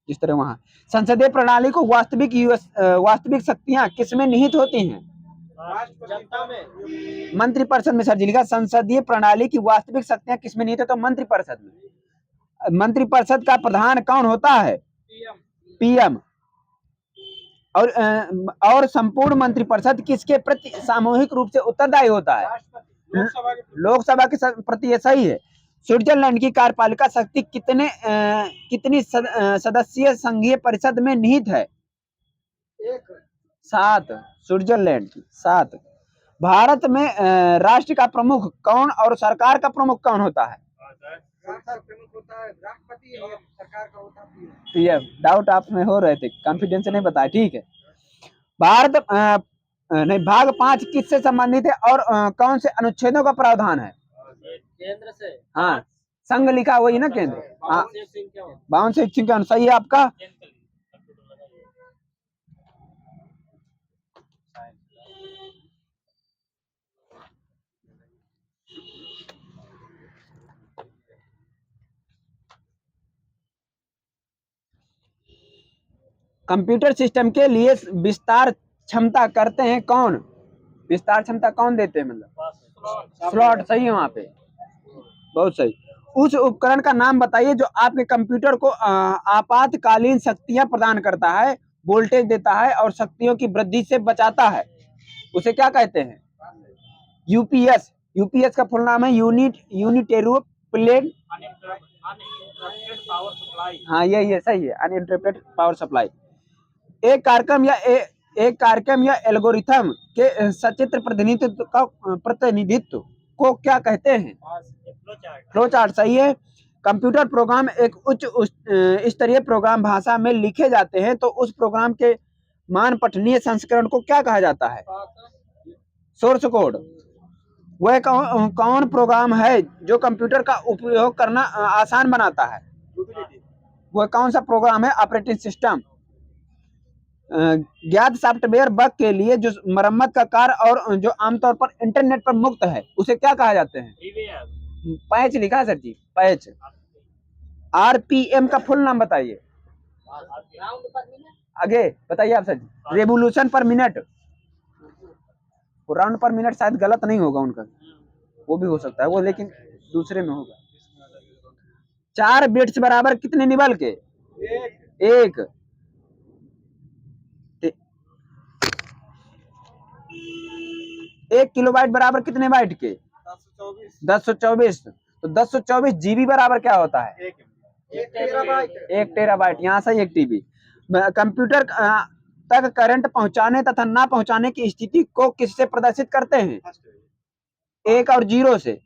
जिस तरह वहां संसदीय प्रणाली को वास्तविक शक्तियां किसमें निहित होती हैं? जनता में। मंत्रिपरिषद में सर जी लिखा। संसदीय प्रणाली की वास्तविक शक्तियां किसमें निहित है? तो मंत्रिपरिषद में। मंत्रिपरिषद का प्रधान कौन होता है? पीएम। और संपूर्ण मंत्रिपरिषद किसके प्रति सामूहिक रूप से उत्तरदायी होता है? लोकसभा के प्रति। ये सही है। स्विट्जरलैंड की कार्यपालिका शक्ति कितनी सदस्यीय संघीय परिषद में निहित है? 7। स्विट्जरलैंड की 7। भारत में राष्ट्र का प्रमुख कौन और सरकार का प्रमुख कौन होता है? प्रमुख होता है राष्ट्रपति और सरकार का होता है पीएम। डाउट आप में हो रहे थे, कॉन्फिडेंस से नहीं बताया, ठीक है। भारत नहीं, भाग 5 किससे संबंधित है और कौन से अनुच्छेदों का प्रावधान है? केंद्र से। हाँ, संघ लिखा वही ना, केंद्र। हाँ, 52 से 51 सही है आपका। कंप्यूटर सिस्टम के लिए विस्तार क्षमता करते हैं कौन? विस्तार क्षमता कौन देते हैं? मतलब स्लॉट। सही है वहां पे, बहुत सही। उस उपकरण का नाम बताइए जो आपके कंप्यूटर को आपातकालीन शक्तियां प्रदान करता है, वोल्टेज देता है और शक्तियों की वृद्धि से बचाता है। उसे क्या कहते हैं? यूपीएस। यूपीएस का फुल नाम है यूनिटेरुप्लेट। Power supply. हाँ, ये सही है, अनइंटरप्टेड पावर सप्लाई। एक कार्यक्रम या एल्गोरिथम के सचित्र प्रतिनिधित्व को क्या कहते हैं? Flow chart. सही है। कंप्यूटर प्रोग्राम एक उच्च स्तरीय प्रोग्राम भाषा में लिखे जाते हैं तो उस प्रोग्राम के मान पठनीय संस्करण को क्या कहा जाता है? Source code. वह कौन प्रोग्राम है जो कंप्यूटर का उपयोग करना आसान बनाता है? वह कौन सा प्रोग्राम है? Operating system. ज्ञात सॉफ्टवेयर बग के लिए जो मरम्मत का कार्य और जो आमतौर पर इंटरनेट पर मुफ्त है उसे क्या कहा जाते हैं? पैच लिखा है सर जी, पैच। आरपीएम का फुल नाम बताइए। आगे बताइए आप sir ji. Revolution per minute. Round per minute शायद गलत नहीं होगा उनका, वो भी हो सकता है वो, लेकिन दूसरे में होगा। 4 बिट्स बराबर कितने निबल के? 1। 1 किलोबाइट बराबर कितने बाइट के? 1024। तो 1024 जीबी बराबर क्या होता है? 1 टेराबाइट। यहाँ से 1 टीबी। कंप्यूटर तक करंट पहुंचाने तथा ना पहुंचाने की स्थिति को किससे प्रदर्शित करते हैं? 1 और 0 से।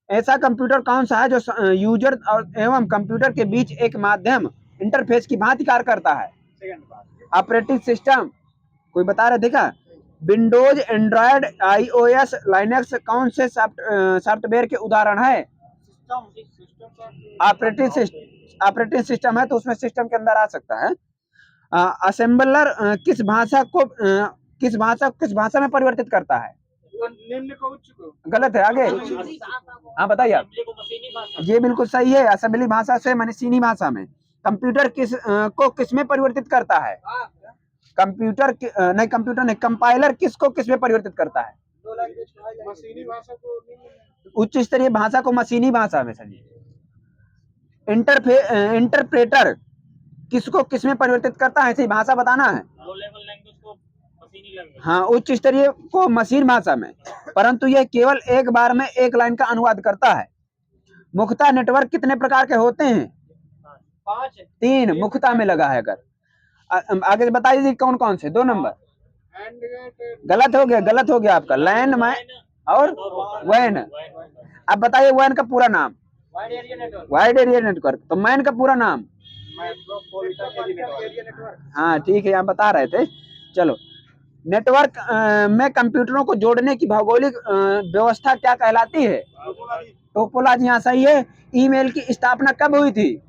ऐसा कंप्यूटर कौन सा है जो यूजर और एवं कंप्यूटर के बीच एक माध्यम इंटरफेस की भांति कार्य करता है? Operating system. कोई बता रहे थे क्या? विंडोज, एंड्रॉयड, आईओएस, लाइनक्स कौन से सॉफ्टवेयर के उदाहरण है? ऑपरेटिंग सिस्टम है तो उसमें सिस्टम के अंदर आ सकता है। असेंबलर किस भाषा में परिवर्तित करता है? निम्न को उच्च को। गलत है, आगे। हाँ बताइए आप। ये बिल्कुल सही है, असेंबली भाषा से मशीनी भाषा में। कंप्यूटर किस में परिवर्तित करता है? कंप्यूटर नहीं, कंपाइलर किसको किस में परिवर्तित करता है? मशीनी भाषा को उच्च स्तरीय भाषा को मशीनी भाषा में। सही। इंटरप्रेटर किसको किस में परिवर्तित करता है? सही भाषा बताना है। लो लेवल लैंग्वेज को मशीनी लैंग्वेज। हाँ, उच्च स्तरीय को मशीन भाषा में, परंतु यह केवल एक बार में एक लाइन का अनुवाद करता है। मुख्यतः नेटवर्क कितने प्रकार के होते हैं? 5। 3 मुख्यतः में लगा है। अगर आगे बताइए कौन कौन से? 2 नंबर। गलत हो गया आपका। लैन और वैन। अब बताइए वैन का पूरा नाम? Wide area network. तो मैन का पूरा नाम? Metropolitan area network. हाँ ठीक है, यहाँ बता रहे थे। चलो, नेटवर्क में कंप्यूटरों को जोड़ने की भौगोलिक व्यवस्था क्या कहलाती है? टोपोलॉजी। यहाँ सही है। ईमेल की स्थापना कब हुई थी?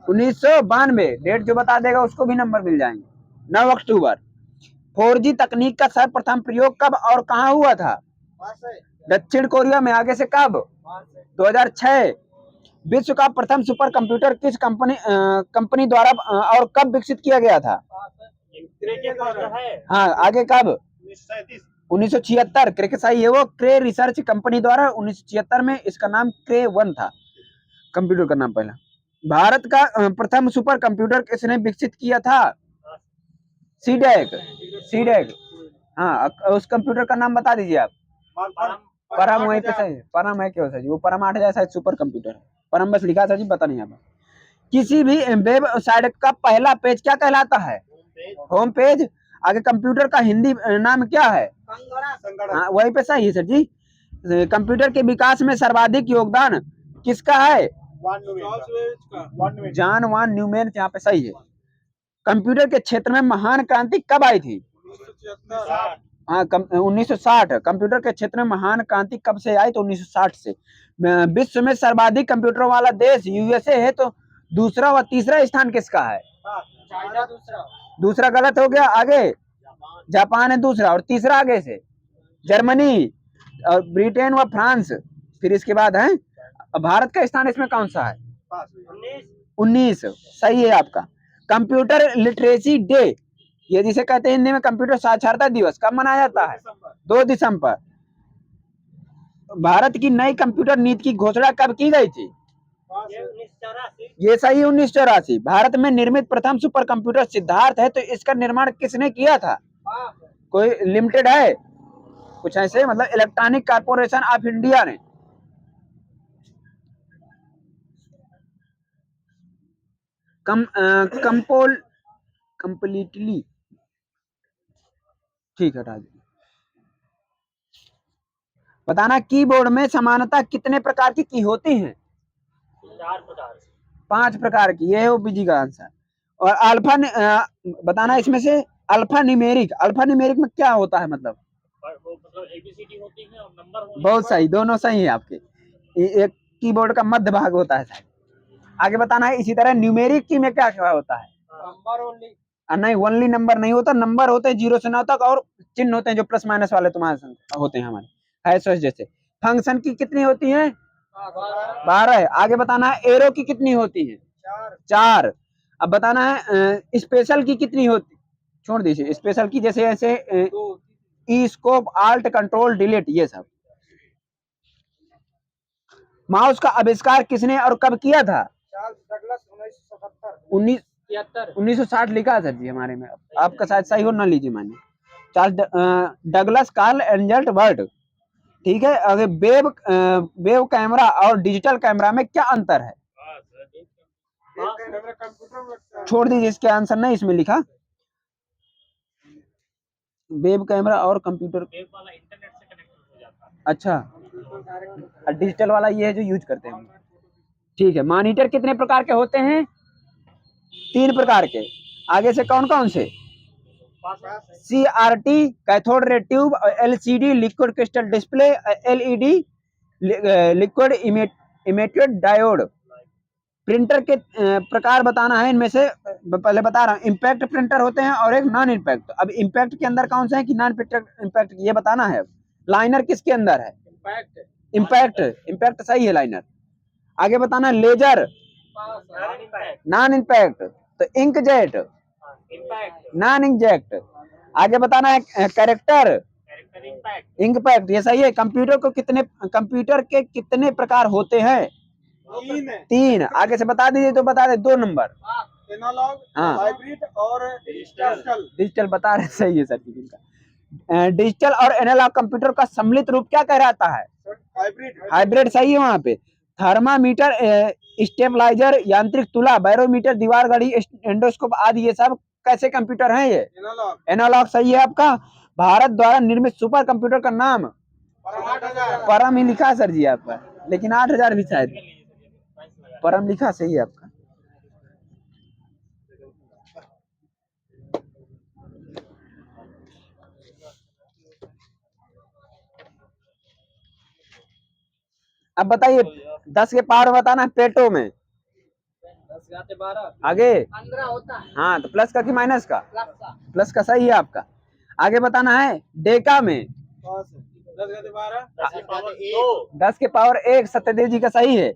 1992। डेट जो बता देगा उसको भी नंबर मिल जाएंगे। 9 अक्टूबर। 4G तकनीक का सर्वप्रथम प्रयोग कब और कहाँ हुआ था? दक्षिण कोरिया में। आगे से कब? 2006। विश्व का प्रथम सुपर कंप्यूटर किस कंपनी द्वारा और कब विकसित किया गया था? हाँ, आगे कब? 1976। क्रे सही है वो। क्रे रिसर्च कंपनी द्वारा 1976 में। इसका नाम क्रे 1 था, कंप्यूटर का नाम पहला। भारत का प्रथम सुपर कंप्यूटर किसने विकसित किया था? सीडेक। हाँ, उस कंप्यूटर का नाम बता दीजिए आप। परम वहीं पे सही है। परम है क्यों सर जी? वो परम 8000 शायद सुपर कंप्यूटर है। परम बस लिखा सर जी, पता नहीं आप। किसी भी वेबसाइट का पहला पेज क्या कहलाता है? Home page. आगे कंप्यूटर का हिंदी नाम क्या है? हाँ, वहीं पे सही है सर जी। कंप्यूटर के विकास में सर्वाधिक योगदान किसका है? जॉन वान न्यूमैन। यहाँ पे सही है। कंप्यूटर के क्षेत्र में महान क्रांति कब आई थी? 1960। कंप्यूटर के क्षेत्र में महान क्रांति कब से आई? तो 1960 से। विश्व में सर्वाधिक कंप्यूटरों वाला देश यूएसए है, तो दूसरा व तीसरा स्थान किसका है? चाइना दूसरा गलत हो गया। आगे जापान है दूसरा, और तीसरा आगे से जर्मनी, और ब्रिटेन व फ्रांस। फिर इसके बाद है भारत का स्थान इसमें कौन सा है? 19। सही है आपका। कंप्यूटर लिटरेसी डे, ये जिसे कहते हैं हिंदी में कंप्यूटर साक्षरता दिवस, कब मनाया जाता है? 2 दिसंबर। भारत की नई कंप्यूटर नीति की घोषणा कब की गई थी? ये सही, 1984। भारत में निर्मित प्रथम सुपर कंप्यूटर सिद्धार्थ है, तो इसका निर्माण किसने किया था? कोई लिमिटेड है कुछ ऐसे, मतलब इलेक्ट्रॉनिक कॉर्पोरेशन ऑफ इंडिया ने। कंप्लीटली ठीक है राज। बताना कीबोर्ड में समानता कितने प्रकार की होती हैं? 4 प्रकार। 5 प्रकार की। ये है ओपीजी का आंसर। और अल्फा बताना इसमें से अल्फा न्यूमेरिक में क्या होता है? मतलब एबीसीडी होती है और नंबर। बहुत सही, दोनों सही है आपके। एक कीबोर्ड का मध्य भाग होता है शायद। आगे बताना है इसी तरह न्यूमेरिक की में क्या क्या होता है? Number only. नहीं, ओनली नंबर नहीं होता। नंबर होते हैं 0 से 9 तक, और चिन्ह होते हैं जो प्लस माइनस वाले तुम्हारे होते हैं हमारे हैश जैसे। फंक्शन की कितनी होती है? 12। आगे बताना है एरो की कितनी होती है? 4। अब बताना है स्पेशल की कितनी होती? छोड़ दीजिए स्पेशल की, जैसे ऐसे ई स्कोप, आल्ट, कंट्रोल, डिलीट, ये सब। माउस का आविष्कार किसने और कब किया था? Charles Douglas 1977। 1960 लिखा है सर जी हमारे में। आपका शायद सही हो, ना लीजिए मानिए। Charles Douglas, Carl Engelbart. ठीक है। अगर वेब कैमरा और डिजिटल कैमरा में क्या अंतर है? छोड़ दीजिए, इसके आंसर नहीं इसमें लिखा। वेब कैमरा और कंप्यूटर। वेब वाला इंटरनेट से कनेक्ट हो जाता है। अच्छा, और डिजिटल वाला ये है जो यूज करते हैं। ठीक है। मॉनिटर कितने प्रकार के होते हैं? 3 प्रकार के। आगे से कौन कौन से? CRT cathode ray tube, LCD liquid crystal display, LED liquid emitted diode. Printer के प्रकार बताना है। इनमें से पहले बता रहा हूँ, इम्पैक्ट प्रिंटर होते हैं और एक नॉन इम्पैक्ट। अब इम्पैक्ट के अंदर कौन सा है कि नॉन इम्पैक्ट, ये बताना है। लाइनर किसके अंदर है? इम्पैक्ट सही है, लाइनर। आगे बताना लेजर, नॉन इम्पैक्ट। तो इंकजेट, नॉन इंकजेट। आगे बताना है कैरेक्टर, इंकपैक्ट, ये सही है। कंप्यूटर के कितने प्रकार होते हैं? 3। आगे से बता दीजिए तो बता दे 2 नंबर। एनालॉग, हाँ, हाइब्रिड और डिजिटल बता रहे, सही है सर जी इनका। डिजिटल और एनालॉग कंप्यूटर का सम्मिलित रूप क्या कहलाता है? हाइब्रिड सही है। वहां पे थर्मामीटर, स्टेबलाइजर, यांत्रिक तुला, बैरोमीटर, दीवार घड़ी, एंडोस्कोप आदि, ये सब कैसे कंप्यूटर हैं? ये एनालॉग सही है आपका। भारत द्वारा निर्मित सुपर कंप्यूटर का नाम? परम ही लिखा सर जी आपका, लेकिन 8000 भी शायद। परम लिखा सही है आपका। अब बताइए 10 के पावर में बताना है पेटो में, 10×12 आगे 15 होता है। हाँ, तो प्लस का कि माइनस का? प्लस का। प्लस का, सही है आपका। आगे बताना है डेका में, 10×12 10 की पावर 2 10 के पावर 1, सत्यदेव जी का सही है,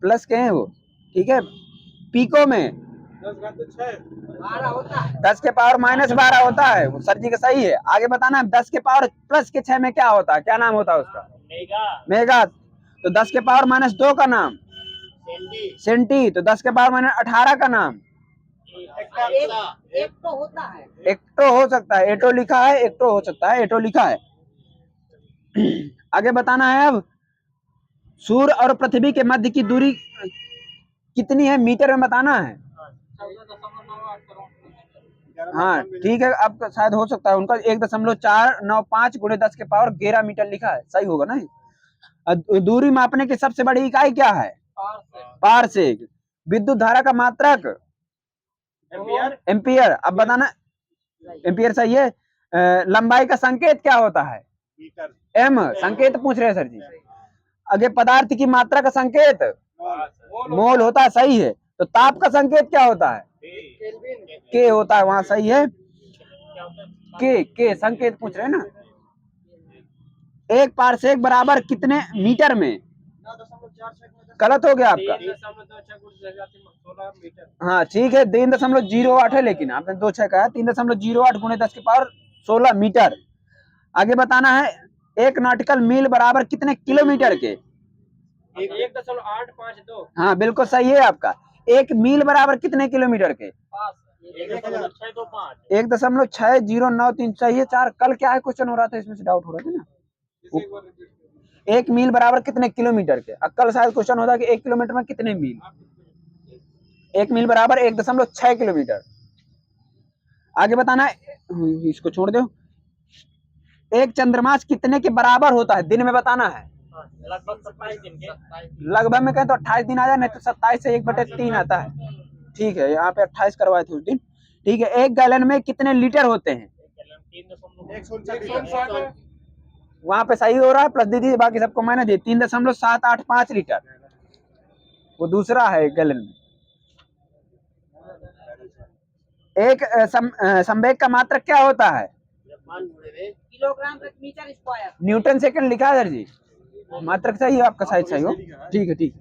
प्लस के हैं वो, ठीक है। पीको में 10×6 12 होता है। 10 के पावर -12 होता है, वो सर जी का सही है। आगे बताना है 10 के पावर प्लस के 6 में क्या होता है, क्या नाम होता है उसका? Mega mega. तो 10 के पावर -2 का नाम सेंटी सेंटी। तो 10 के पावर -18 का नाम एक तो होता है। एक्टो हो सकता है, एटो लिखा है, एक्टो हो सकता है, एटो लिखा है। आगे बताना है अब सूर्य और पृथ्वी के मध्य की दूरी कितनी है, मीटर में बताना है। 14.98 करोड़। हाँ ठीक है, आपका शायद हो सकता है उनका 1.495 × 10 के पावर 11 मीटर लिखा है, सही होगा ना। दूरी मापने की सबसे बड़ी इकाई क्या है? पारसेक। विद्युत धारा का मात्रक एम्पियर। अब बताना, एम्पियर सही है। लंबाई का संकेत क्या होता है? एम। संकेत पूछ रहे हैं सर जी। आगे पदार्थ की मात्रा का संकेत मोल होता है, सही है। तो ताप का संकेत क्या होता है? के होता है, वहां सही है। के संकेत पूछ रहे हैं ना। एक पारसेक बराबर कितने मीटर में? 9.46 गलत हो गया आपका। 16 मीटर। हाँ ठीक है, 3.08 है, लेकिन आपने 2.6 कहा। 3.08 × 10 के पावर 16 मीटर। आगे बताना है 1 नॉटिकल मील बराबर कितने किलोमीटर के? 1.852। हाँ बिल्कुल सही है आपका। 1 मील बराबर कितने किलोमीटर के? 1.625 1.6093 सही है। 4 कल क्या है क्वेश्चन हो रहा था, इसमें से डाउट हो रहा था ना। 1 मील बराबर कितने किलोमीटर के? कल शायद क्वेश्चन होता कि 1 किलोमीटर में कितने मील। 1 मील बराबर 1.6 किलोमीटर। आगे बताना है, इसको छोड़ दो। एक चंद्रमास कितने के बराबर होता है, दिन में बताना है। लगभग 27 दिन के लगभग में कहें तो 28 दिन आ जाए, नहीं तो 27 से 1/3 आता है। ठीक है, यहाँ पे 28 करवाए थे उस दिन। ठीक है, 1 गैलन में कितने लीटर होते हैं? 3.1 वहां पे सही हो रहा है, प्लस दीजिए, बाकी सबको मैंने दिए। 3.785 लीटर वो दूसरा है गैलन में। एक संवेग का मात्रक क्या होता है? किलोग्राम प्रति मीटर स्क्वायर। न्यूटन सेकंड लिखा है सर जी, मात्रक सही है आपका, शायद सही हो। ठीक है, ठीक।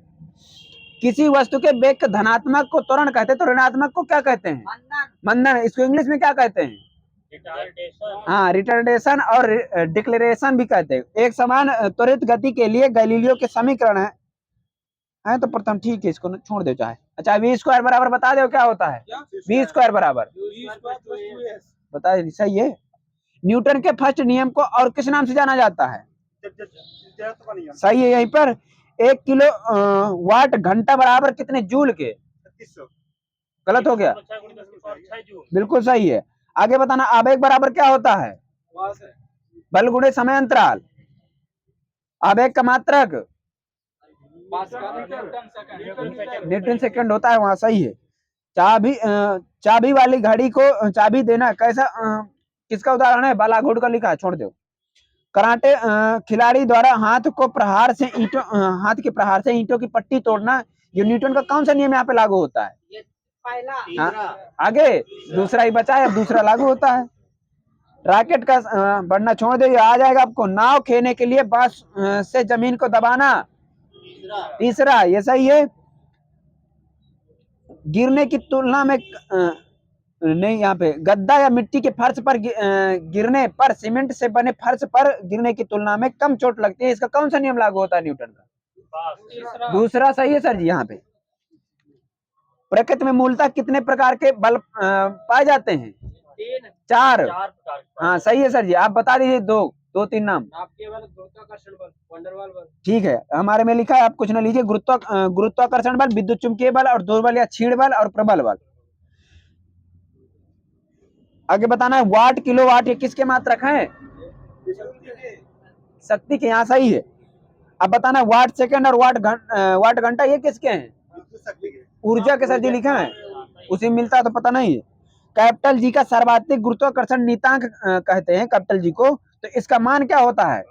किसी वस्तु के वेग के धनात्मक को त्वरण कहते हैं, तो ऋणात्मक को क्या कहते हैं? मंदन। इसको इंग्लिश में क्या कहते हैं? हाँ, रिटार्डेशन और डिक्लेरेशन भी कहते हैं। एक समान त्वरित गति के लिए गैलीलियो के समीकरण है तो प्रथम, ठीक है, इसको छोड़ दो चाहे। अच्छा, v² बराबर बता दो क्या होता है? v² बराबर बता, सही है। न्यूटन के फर्स्ट नियम को और किस नाम से जाना जाता है? सही है, यहीं पर 1 किलो वाट घंटा बराबर कितने जूल के? गलत हो गया, बिल्कुल सही है। आगे बताना आवेग बराबर क्या होता है? बल गुणे समय अंतराल। आवेग का मात्रक न्यूटन सेकंड होता है, वहां सही है। चाबी वाली घड़ी को चाबी देना कैसा किसका उदाहरण है? बालाघोट का लिखा है, छोड़ दो। कराटे खिलाड़ी द्वारा हाथ के प्रहार से ईंटों की पट्टी तोड़ना, ये न्यूटन का कौन सा नियम यहाँ पे लागू होता है? पहला। आगे दूसरा ही बचा है, अब दूसरा लागू होता है। रॉकेट का बढ़ना छोड़ दो, ये आ जाएगा आपको। नाव खेने के लिए बांस से जमीन को दबाना, तीसरा ये सही है। गिरने की तुलना में नहीं, यहाँ पे गद्दा या मिट्टी के फर्श पर गिरने पर सीमेंट से बने फर्श पर गिरने की तुलना में कम चोट लगती है, इसका कौन सा नियम लागू होता है न्यूटन का? दूसरा सही है सर जी। यहाँ पे प्रकृति में मूलतः कितने प्रकार के बल पाए जाते हैं? 4। हाँ सही है सर जी, आप बता दीजिए 2-3 नाम। गुरुत्वाकर्षण बल, वंडरवाल बल। ठीक है, हमारे में लिखा है, आप कुछ ना लीजिए। गुरुत्वाकर्षण बल, विद्युत चुंबकीय बल और दुर्बल या क्षीण बल और प्रबल बल। आगे बताना है वाट, किलो वाट, ये किसके मात्रक हैं? शक्ति के, यहाँ सही है। अब बताना वाट सेकंड और वाट घंटा, ये किसके हैं? ऊर्जा के सर जी लिखा है, उसी मिलता है तो पता नहीं है। कैपिटल जी का सर्वाधिक गुरुत्वाकर्षण नियतांक कहते हैं कैपिटल जी को, तो इसका मान क्या होता है?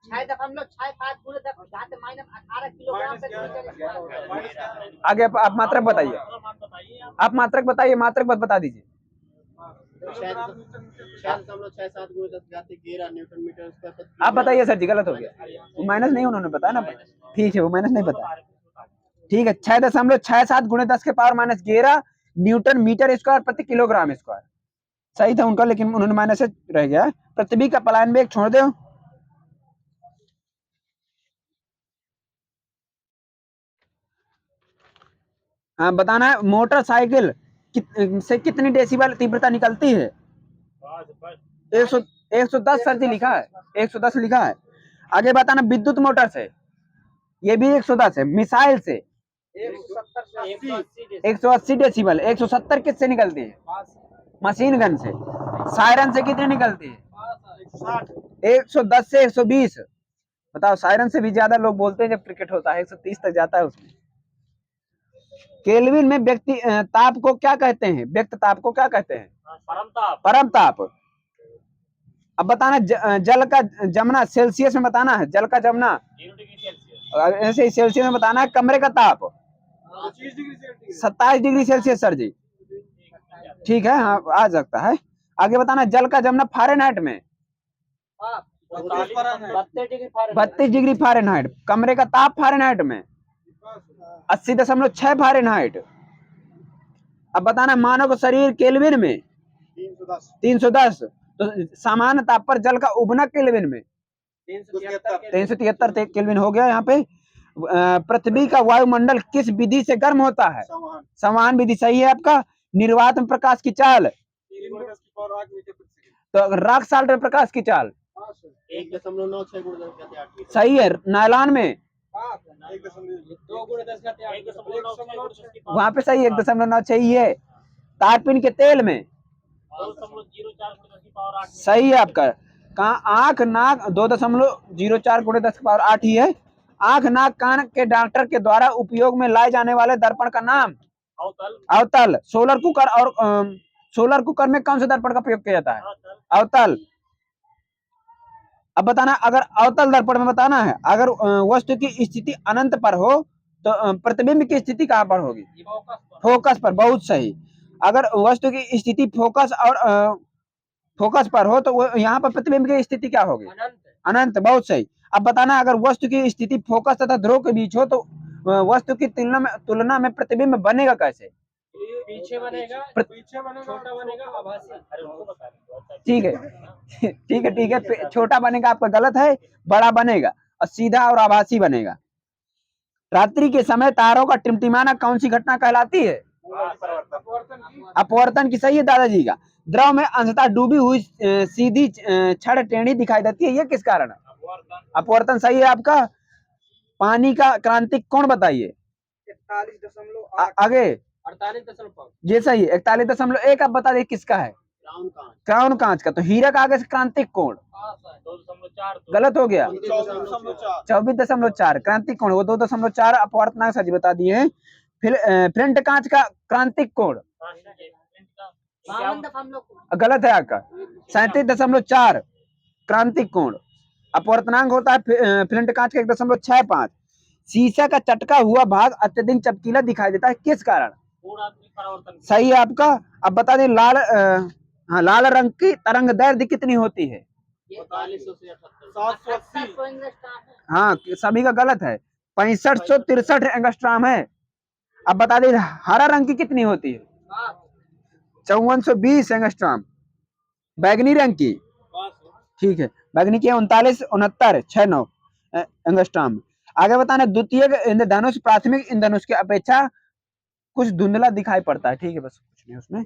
6.67 गुणे 10 घात माइनस 18 किलोग्राम प्रति मीटर स्क्वायर। आगे आप मात्रक बताइए, मान बताइए आप। आप मात्रक बताइए, मात्रक बता दीजिए। 6.67 गुणे 10 घात 11 न्यूटन मीटर स्क्वायर प्रति आप बताइए सर जी, गलत हो गया, वो माइनस नहीं उन्होंने बताया ना। ठीक है, वो माइनस नहीं बताया। ठीक है, 6.67 गुणे 10 के power minus 11 newton metre square प्रति किलोग्राम स्क्वायर। सही था उनका, लेकिन उन्होंने माइनस से रह गया। पृथ्वी का पलायन वेग छोड़ दो। हाँ, बताना है मोटरसाइकिल से कितनी डेसिबल तीव्रता निकलती है? 110 सर जी लिखा है, 110 लिखा है। आगे बताना विद्युत मोटर से, ये भी 110 है। मिसाइल से 180 डेसिबल। 170 किससे निकलती है? मशीन गन से। सायरन से कितनी निकलती है? 110 से 120। बताओ, सायरन से भी ज्यादा लोग बोलते हैं जब क्रिकेट होता है, 130 तक जाता है उसमें। केल्विन में व्यक्ति ताप को क्या कहते हैं? व्यक्त ताप को क्या कहते हैं? परम ताप। अब बताना जल का जमना सेल्सियस में बताना है, जल का जमना 0 डिग्री सेल्सियस। ऐसे ही सेल्सियस में बताना है। कमरे का ताप 27 डिग्री सेल्सियस सर जी। ठीक है, हाँ आ सकता है। आगे बताना जल का जमना फ़ारेनहाइट में 32 डिग्री फ़ारेनहाइट। कमरे का ताप फ़ारेनहाइट में 80.6 फ़ारेनहाइट। अब बताना मानव का शरीर केल्विन में 310। तो सामान्य ताप पर जल का उबना केल्विन में 373 केल्विन हो गया। यहाँ पे पृथ्वी का वायुमंडल किस विधि से गर्म होता है? संवहन विधि। सही है आपका। निर्वात में प्रकाश की चाल, तो रॉक साल्ट में प्रकाश की चाल 1.96 गुणे 10 घात 8 सही है। नायलॉन में 2 गुणे 10 घात 8 वहां पे सही 1.96 ही है। तारपीन के तेल में 2.04 सही है आपका। कहाँ? आंख नाक 2.04 गुणे 10 की पावर 8 ही है। आंख नाक कान के डॉक्टर के द्वारा उपयोग में लाए जाने वाले दर्पण का नाम? अवतल। सोलर कुकर और सोलर कुकर में कौन से दर्पण का प्रयोग किया जाता है? अवतल। अब बताना, अगर अवतल दर्पण में बताना है, अगर वस्तु की स्थिति अनंत पर हो तो प्रतिबिंब की स्थिति कहां पर होगी? फोकस पर। बहुत सही। अगर वस्तु की स्थिति फोकस और फोकस पर हो तो यहाँ पर प्रतिबिंब की स्थिति क्या होगी? अनंत। बहुत सही। अब बताना, अगर वस्तु की स्थिति फोकस तथा ध्रुव के बीच हो तो वस्तु की तुलना में प्रतिबिंब बनेगा कैसे? पीछे बनेगा, छोटा बनेगा, आभासी। ठीक है, ठीक है, ठीक है। छोटा बनेगा आपका गलत है, बड़ा बनेगा और सीधा और आभासी बनेगा। रात्रि के समय तारों का टिमटिमाना कौन सी घटना कहलाती है? अपवर्तन की। सही है दादाजी का। द्रव में अंशतः डूबी हुई सीधी छड़ टेढ़ी दिखाई देती है, ये किस कारण है? अपवर्तन। सही है आपका। पानी का क्रांतिक कोण बताइए। 41.8 आगे 48.5 ये सही है। 41.1 आप बता दे किसका है? क्राउन कांच का। तो हीरा का आगे से क्रांतिक कोण 2.4 गलत हो गया। 24.4 क्रांतिक कोण, वो 2.4 अपवर्तनांक सर जी बता दिए हैं। फिर फ्रंट कांच का क्रांतिक कोण गलत है आपका। 37.4 क्रांतिक कोण। अपवर्तनांक होता है फ्रंट कांच का 1.65। शीशा का चटका हुआ भाग अत्यधिक चमकीला दिखाई देता है, किस कारण? सही है आपका। अब बता दें लाल रंग की तरंग दैर्ध्य कितनी होती है? 780। हाँ, सभी का गलत है। 6563 एंगस्ट्रॉम है। अब बता दें हरा रंग की कितनी होती है? 5420 एंगस्ट्रॉम। बैगनी रंग की, ठीक है, बैगनी की 3969 एंगस्ट्रॉम। आगे बताना, द्वितीयक इंद्रधनुष प्राथमिक इंद्रधनुष की अपेक्षा कुछ धुंधला दिखाई पड़ता है। ठीक है, बस कुछ नहीं उसमें।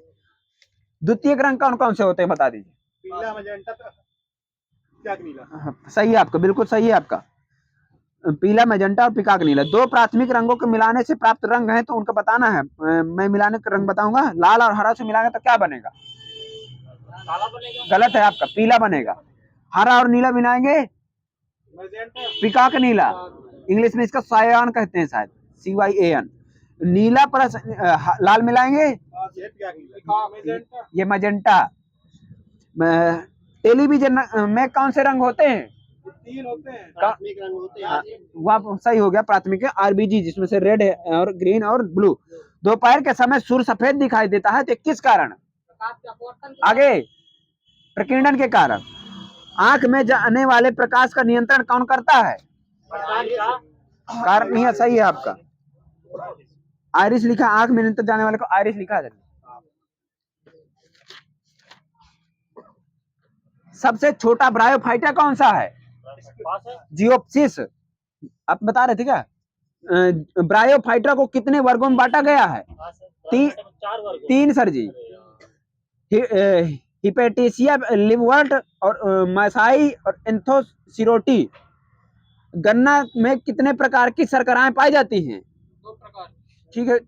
द्वितीयक रंग कौन कौन से होते हैं बता दीजिए। पीला, मैजेंटा, पिकाक नीला। सही है आपका, बिल्कुल सही है आपका। पीला, मैजेंटा और पिकाक नीला, दो प्राथमिक रंगों के मिलाने से प्राप्त रंग है, तो उनका बताना है। मैं मिलाने का रंग बताऊंगा। लाल और हरा से मिलाएंगे तो क्या बनेगा? गलत है आपका, पीला बनेगा। हरा और नीला मिलाएंगे पिकाक नीला। इंग्लिश में इसका सायान कहते हैं शायद, CYAN। नीला प्लस लाल मिलाएंगे ये मैजेंटा। टेलीविजन में कौन से रंग होते हैं? तीन होते हैं प्राथमिक रंग होते हैं। हाँ, वह सही हो गया प्राथमिक आरबीजी, जिसमें से रेड है और ग्रीन और ब्लू। दोपहर के समय सूर्य सफेद दिखाई देता है तो किस कारण? प्रकाश के अपवर्तन के आगे, प्रकीर्णन के कारण। आंख में जाने वाले प्रकाश का नियंत्रण कौन करता है? कारण नहीं है, सही है आपका। आयरिस लिखा, आंख में नियंत्रण जाने वाले को आयरिस लिखा है। सबसे छोटा ब्रायोफाइटा कौन सा है? जियोप्सिस। आप बता रहे थे क्या? ब्रायोफाइटा को कितने वर्गों में बांटा गया है? तीन सर जी। हिपेटिसिया, लिववर्ट और मैसाई और एंथोसिरोटी। गन्ना में कितने प्रकार की शर्कराएं पाई जाती हैं? 2 प्रकार। ठीक है,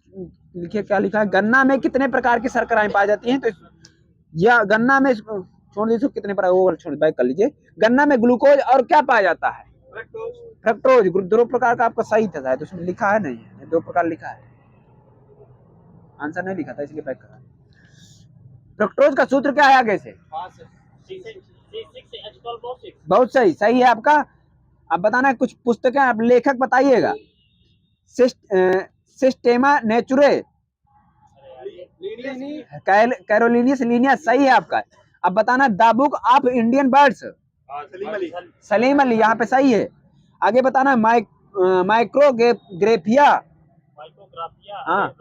लिखिए क्या लिखा है। गन्ना में कितने प्रकार की शर्कराएं पाई जाती हैं? तो या गन्ना में छोड़ दीजिए, कितने प्रकार, वो छोड़ बैक कर लीजिए। गन्ना में ग्लूकोज और क्या पाया जाता है? फ्रक्टोज। 2 प्रकार का आपका सही था शायद, उसमें लिखा है नहीं, 2 प्रकार लिखा है, आंसर नहीं लिखा था इसलिए बैक करा। फ्रक्टोज का सूत्र क्या है आगे से? बहुत सही, सही है आपका। अब बताना है कुछ पुस्तकें, आप लेखक बताइएगा। सिस्टेमा नेचुरे, कैरोलिनियस लीनियस, सही है आपका। अब बताना the book of Indian birds, Salim Ali, यहाँ पे सही है। आगे बताना माइक्रोग्रेफिया, हाँ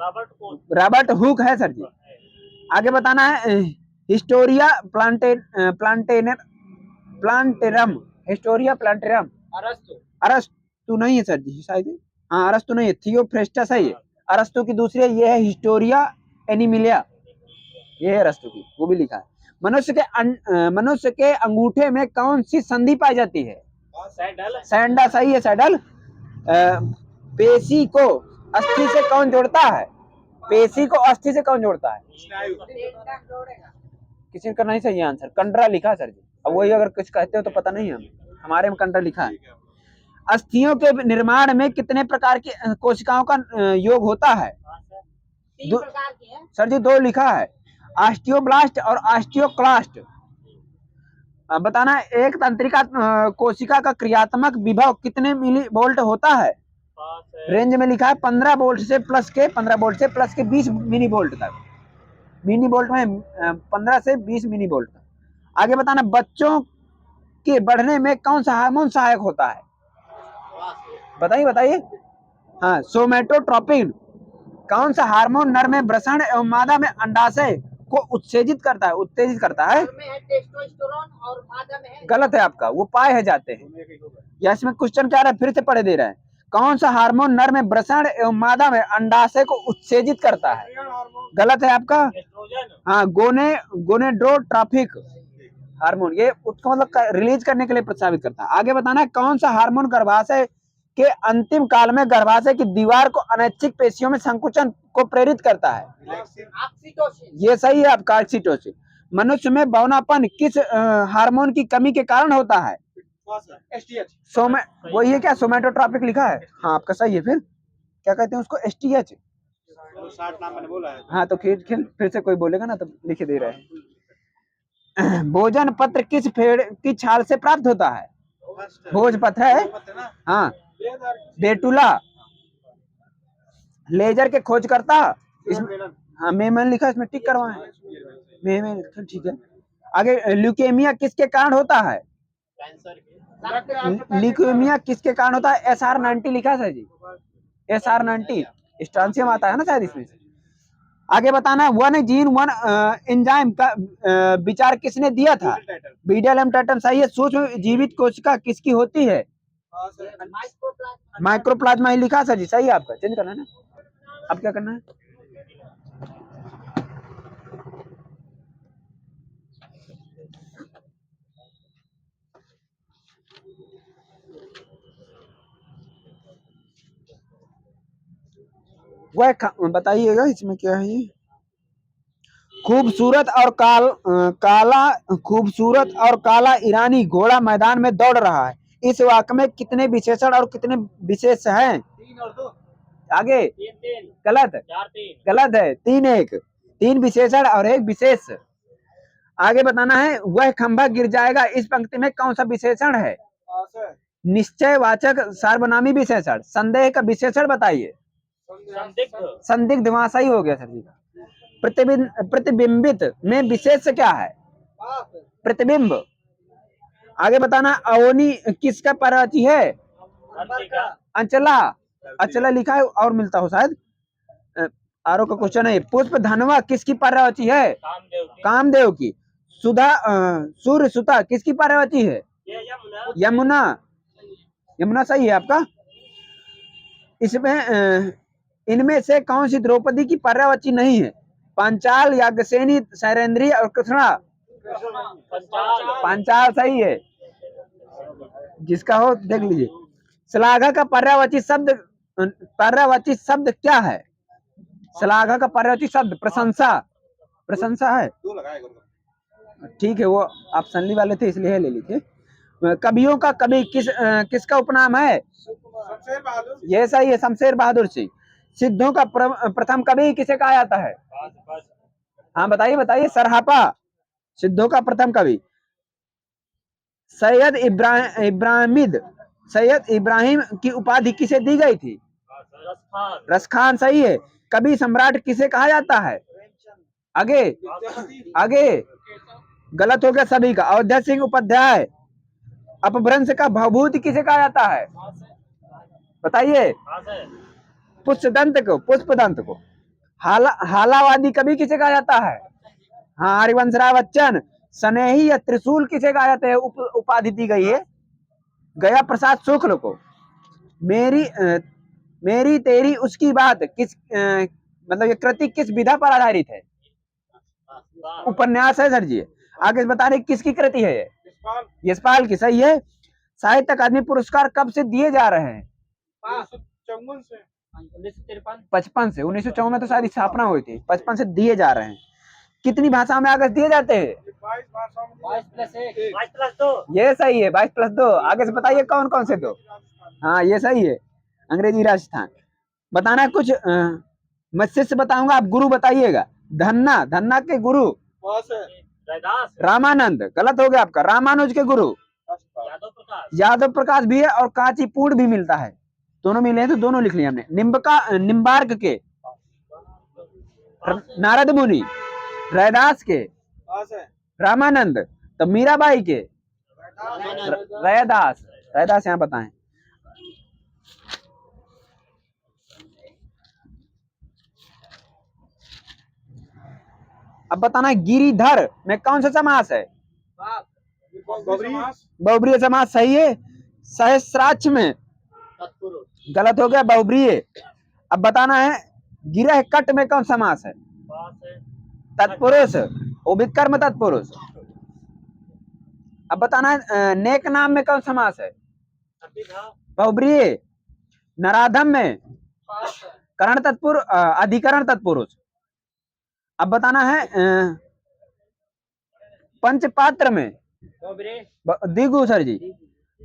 रॉबर्ट हुक है सर जी। आगे बताना है हिस्टोरिया प्लांटेरम, हिस्टोरिया प्लांटेरम। अरस्तु नहीं है सर जी शायद, हाँ अरस्तु नहीं है, थियोफ्रेस्टस है ये। अरस्तु की दूसरी है, ये है हिस्टोरिया एनिमिलिया, ये है अरस्तु की, वो भी लिखा है। मनुष्य के अंगूठे में कौन सी संधि पाई जाती है? सैंडल, सही है सैंडल। पेशी को अस्थि से कौन जोड़ता है? पेशी को अस्थि से कौन जोड़ता है? किसी का नहीं सही आंसर, कंडरा लिखा सर जी। अब वही अगर कुछ कहते हो तो पता नहीं, हमारे में कंडरा लिखा है। अस्थियों के निर्माण में कितने प्रकार की कोशिकाओं का योग होता है? 3 प्रकार की है सर जी, 2 लिखा है, ऑस्टियोब्लास्ट और ऑस्टियोक्लास्ट। बताना एक तंत्रिका कोशिका का क्रियात्मक विभव कितने मिली वोल्ट होता है? रेंज में लिखा है 15 वोल्ट से प्लस के 20 मिली वोल्ट तक। मिनी वोल्ट में 15 से 20 मिनी वोल्ट तक। आगे बताना बच्चों के बढ़ने में कौन सा हार्मोन सहायक होता है? बताइए। हाँ, सोमेटोट्रोपिन। कौन सा हार्मोन नर में वृषण एवं मादा में अंडाशय को उत्तेजित करता है? में है टेस्टोस्टेरोन और मादा में है। गलत है आपका, वो पाए जाते हैं। या इसमें क्वेश्चन क्या रहा है, फिर से पढ़े दे रहे हैं। कौन सा हार्मोन नर में वृषण एवं मादा में अंडाशय को उत्तेजित करता है? गलत है आपका। हाँ, गोनेडोट्रोपिक हार्मोन, ये उसको मतलब रिलीज करने के लिए प्रस्तावित करता है। आगे बताना है कौन सा हार्मोन गर्भाशय के अंतिम काल में गर्भाशय की दीवार को अनैच्छिक पेशियों में संकुचन को प्रेरित करता है? ऑक्सीटोसिन। ये सही है आपका, ऑक्सीटोसिन। मनुष्य में बौनापन किस हार्मोन की कमी के कारण होता है? वही है क्या, सोमेटोट्रोपिक लिखा है, हाँ आपका सही है। फिर क्या कहते हैं उसको? एसटीएच। हाँ तो फिर से कोई बोलेगा ना तो लिख दे रहे हैं। भोजन पत्र किस पेड़ की छाल से प्राप्त होता है? भोजपत्र है, हाँ। बेटुला, लेजर के खोजकर्ता, इसमें हाँ मेमन लिखा, इसमें टिक करवाएं, मेमन, ठीक है। आगे ल्यूकेमिया किसके कारण होता है? ल्यूकेमिया किसके कारण होता है? SR90 लिखा है जी, SR90 स्ट्रांसियम आता है ना शायद इसमें से। आगे बताना वन जीन वन एंजाइम का विचार किसने दिया था? बीडीएलएम टर्टन, सही है। सूक्ष्म जीवित कोशिका किसकी होती है? माइक्रोप्लाज्मा ही लिखा सर जी, सही है आपका। चेंज करना है ना, अब क्या करना है? वह बताइएगा इसमें क्या है। ये खूबसूरत और काला ईरानी घोड़ा मैदान में दौड़ रहा है। इस वाक्य में कितने विशेषण और कितने विशेष हैं? 3 और 2। आगे 3 गलत है, 3 विशेषण और 1 विशेष। आगे बताना है वह खंभा गिर जाएगा, इस पंक्ति में कौन सा विशेषण है? निश्चयवाचक सार्वनामी विशेषण, संदेह का विशेषण बताइए। संदिग्ध। संदिग्ध, वहां सही हो गया सर जी का। प्रतिबिंबित में विशेष क्या है? प्रतिबिंब। आगे बताना, अवनी किसका पर्यायवाची है? अंतिका। अंचला। अचला लिखा है और मिलता हो शायद। आरो का क्वेश्चन है। पुष्प धनवा किसकी पर्यायवाची है? कामदेव की। कामदेव की। सुधा सूर्य सुता किसकी पर्यायवाची है? ये यमुना। यमुना। यमुना सही है आपका। इसमें इनमें से कौन सी द्रौपदी की पर्यायवाची नहीं है? पांचाल, याज्ञसेनी, शैलेंद्री और कृष्णा। पंचाल। पांचाल सही है। जिसका हो देख लीजिए। श्लाघा का पर्यायवाची शब्द क्या है? श्लाघा का पर्यायवाची शब्द प्रशंसा। प्रशंसा है, ठीक है। वो आप सनली वाले थे इसलिए ले ली थी। कवियों का कवि किसका उपनाम है? ये सही है, शमशेर बहादुर सिंह। सिद्धों का प्रथम कवि किसे कहा जाता है? हाँ बताइए बताइए। सरहापा। सिद्धों का प्रथम कवि। सैयद इब्राहिम की उपाधि किसे दी गई थी? रसखान सही है। कवि सम्राट किसे कहा जाता है? आगे आगे गलत हो गया सभी का। अयोध्या सिंह उपाध्याय। अपभ्रंश का भवभूति किसे कहा जाता है? बताइए। पुष्पदंत को। हालावादी कवि किसे कहा जाता है? हाँ, हरिवंश राय बच्चन। स्नेही या त्रिशूल किसे कहा जाता है? उपाधि दी गई है गया प्रसाद शुक्ल को। मेरी तेरी उसकी बात किस मतलब ये कृति किस विधा पर आधारित है? उपन्यास है सर जी। आगे बता रहे किसकी कृति है ये? यशपाल की, सही है। साहित्य अकादमी पुरस्कार कब से दिए जा रहे हैं? 55 से। 1954 में तो शायद स्थापना हुई थी। 55 से दिए जा रहे हैं। कितनी भाषाओं में आगे दिए जाते हैं? 22+1। ये सही है, 22+2। आगे से बताइए कौन कौन से दो। हाँ ये सही है। अंग्रेजी राजस्थान। बताना है कुछ। मैं शिष्य बताऊंगा, आप गुरु बताइएगा। धन्ना के गुरु रामानंद। गलत हो गया आपका। रामानुज के गुरु यादव प्रकाश भी है और कांचीपुर भी मिलता है। दोनों मिले हैं तो दोनों लिख लिया हमने। निम्बार्क के नारद मुनि। रैदास के रामानंद। तो मीराबाई के रैदास यहाँ बताएं। अब बताना है गिरिधर में कौन सा समास है? बहुब्रीय समास सही है। सहस्राक्ष में गलत हो गया, बहुब्रीय। अब बताना है गिरह कट में कौन समास है? तत्पुरुष। वो भी कर्म तत्पुरुष। अब बताना है नेक नाम में कौन समास है? बहुब्रीय। नराधम में करण तत्पुरुष, अधिकरण तत्पुरुष। अब बताना है पंचपात्र में दिगु सर जी।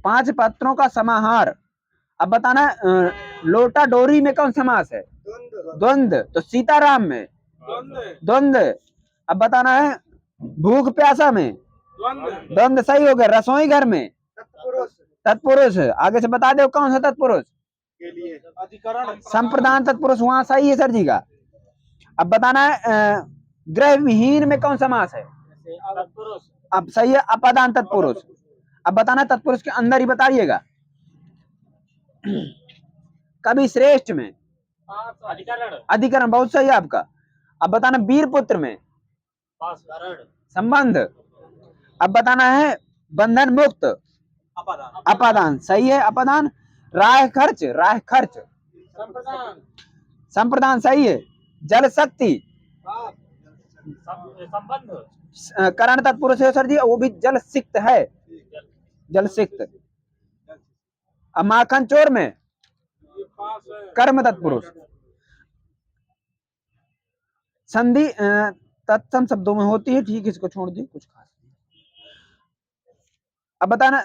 5 पात्रों का समाहार। अब बताना है लोटा डोरी में कौन समास है? द्वंद। तो सीताराम में द्वंद। अब बताना है भूख प्यासा में द्वंद सही हो गया। रसोई घर में तत्पुरुष। आगे से बता दो कौन सा तत्पुरुष? संप्रदान तत्पुरुष, वहां सही है सर जी का। अब बताना है ग्रह विहीन में कौन समास है? अब सही है, अपादान तत्पुरुष। अब बताना तत्पुरुष के अंदर ही बताइएगा। कवि श्रेष्ठ में अधिकरण, बहुत सही है आपका। अब बताना वीरपुत्र में संबंध। अब बताना है बंधन मुक्त, अपादान सही है, अपादान। राह खर्च संप्रदान सही है। जल शक्ति संबंध करण तत्पुरुष है सर जी, वो भी जल सिक्त है, जल सिक्त। अब माखन चोर में कर्म तत्पुरुष। संधि तत्सम शब्दों में होती है, ठीक है, इसको छोड़ दी, कुछ खास नहीं। अब बताना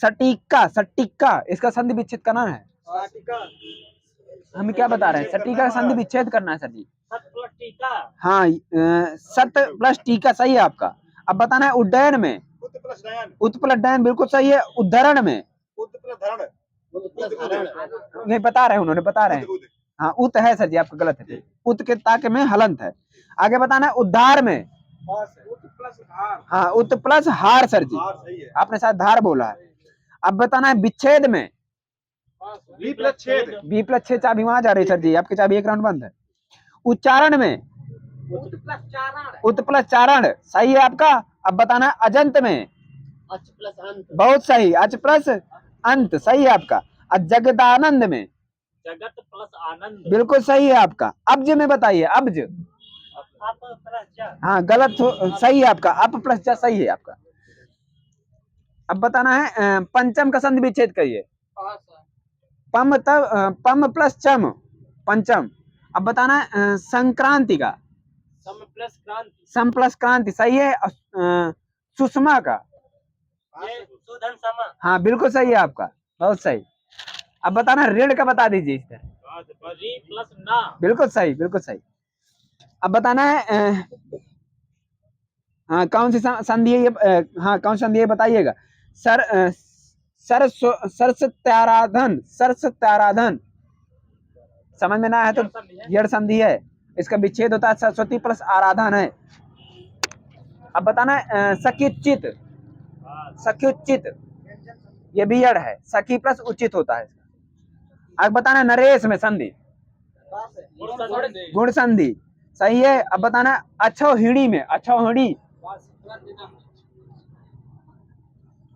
सटीका इसका संधि विच्छेद करना है। हम क्या बता रहे हैं? सटीका का संधि विच्छेद करना है सर जी। हाँ, सत प्लस टीका सही है आपका। अब बताना है उड्डयन में उत प्लस डयन, उत्प्लडयन बिल्कुल सही है। उद्धरण में उत प्लस धरण, नहीं बता रहे हैं, उन्होंने बता रहे हैं। उद, हाँ उत है सर जी, आपका गलत है। उत के ताके में हलंत है। आगे बताना है उद्धार में। उत प्लस धार, हाँ उत प्लस हार सर जी, धार सही है। आपने शायद धार बोला है। अब बताना है विच्छेद में। बी प्लस छेद, बी प्लस 6 चाबी वहां जा रही है सर जी, आपकी चाबी एक राउंड बंद है। उच्चारण में उत प्लस चारण, उत प्लस चारण सही है आपका। अब बताना है अजंत में। अच प्लस अंत, बहुत सही। अच प्लस अंत सही है आपका। जगदानंद में जगत प्लस आनंद, बिल्कुल सही है आपका। अब्ज में बताइए, अब्ज। अप प्लस ज, हाँ गलत सही है आपका। अप प्लस जा सही है आपका। अब बताना है पंचम का संधि विच्छेद करिए। पम पम प्लस चम पंचम। अब बताना है संक्रांति का। सम प्लस क्रांति, सम प्लस क्रांति सही है। सुषमा का। ये सुधन समा, हाँ बिल्कुल सही है आपका, बहुत सही। अब बताना ऋण का बता दीजिए इस तरह। री प्लस ना, बिल्कुल सही, बिल्कुल सही। अब बताना है हाँ कौन सी संधि है ये, हाँ कौन सी संधि है बताइएगा। सरसत्याराधन, सरसत्याराधन समझ में ना है तो यड़ संधि है। इसका विच्छेद होता है सरस्वती प्लस आराधन है। अब बताना है सखीचित, सखीचित ये भी यड़ है, सखी प्लस उचित होता है इसका। अब बताना है नरेश में संधि, गुण संधि सही है। अब बताना है अछौहिड़ी में, अछौहिड़ी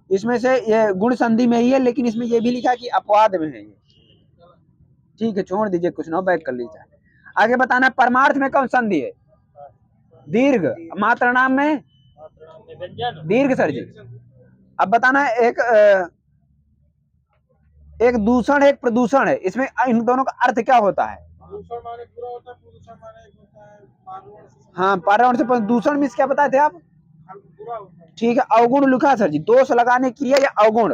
इसमें से ये गुण संधि में ही है, लेकिन इसमें ये भी लिखा है कि अपवाद में है ये। ठीक है छोड़ दीजिए, कुछ ना बैक कर लीजिए। आगे बताना है परमार्थ में कौन संधि है। दीर्घ। मात्र नाम में व्यंजन, दीर्घ सर जी। अब बताना है एक दूषण एक प्रदूषण है, इसमें इन दोनों का अर्थ क्या होता है। दूषण माने पूरा होता है, प्रदूषण माने एक होता है पार्वण से, हाँ पर्यावरण से प्रदूषण मीन्स क्या बताए थे आप। पूरा होता है। ठीक है अवगुण लिखा सर जी, दोष लगाने की क्रिया या अवगुण।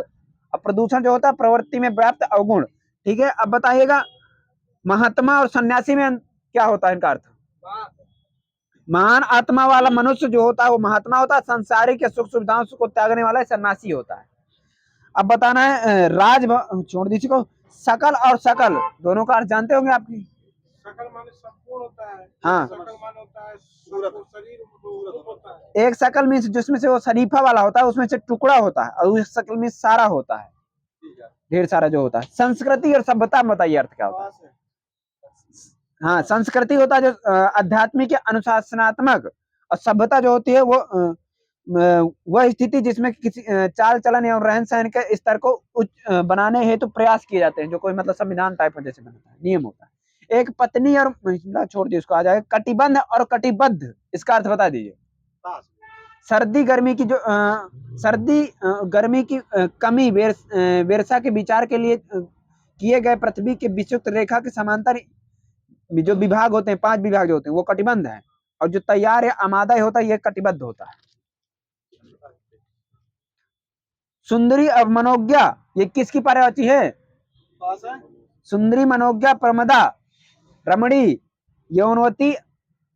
अब प्रदूषण जो होता है प्रवृत्ति में व्याप्त अवगुण। ठीक है अब बताइएगा महात्मा और सन्यासी में क्या होता है इनका अर्थ। महान आत्मा वाला मनुष्य जो होता है वो महात्मा होता है, संसारिक या सुख सुविधाओं को त्यागने वाला सन्यासी होता है। अब बताना है राज छोड़ दीजिए को, सकल और सकल दोनों का अर्थ जानते होंगे आपकी। सकल माने संपूर्ण होता है, हाँ सकल माने होता है शरीर रूप होता है। एक सकल मीन्स जिसमें से वो शरीफा वाला होता है, उसमें से टुकड़ा होता है, और उस सकल मीन्स सारा होता है, ढेर सारा जो होता है। संस्कृति और सभ्यता में बताइए अर्थ क्या होता है। हाँ संस्कृति होता है जो आध्यात्मिक या अनुशासनात्मक, और सभ्यता जो होती है वो वह स्थिति जिसमें किसी चाल चलन एवं रहन सहन के स्तर को उच्च बनाने हेतु प्रयास किए जाते हैं, जो कोई मतलब संविधान टाइप में जैसे बनता है, नियम होता है। एक पत्नी और छोड़ दिए उसको, आ जाएगा कटिबंध और कटिबद्ध, इसका अर्थ बता दीजिए। सर्दी गर्मी की जो सर्दी गर्मी की कमी वर्षा के विचार के लिए किए गए पृथ्वी के विषुक्त रेखा के समांतर जो विभाग होते हैं, 5 विभाग जो होते हैं वो कटिबंध है, और जो तैयार या आमादा होता है ये कटिबद्ध होता है। सुंदरी और मनोज्ञा ये किसकी पर्यायवाची है। सुंदरी मनोज्ञा प्रमदा रमणी यौनवती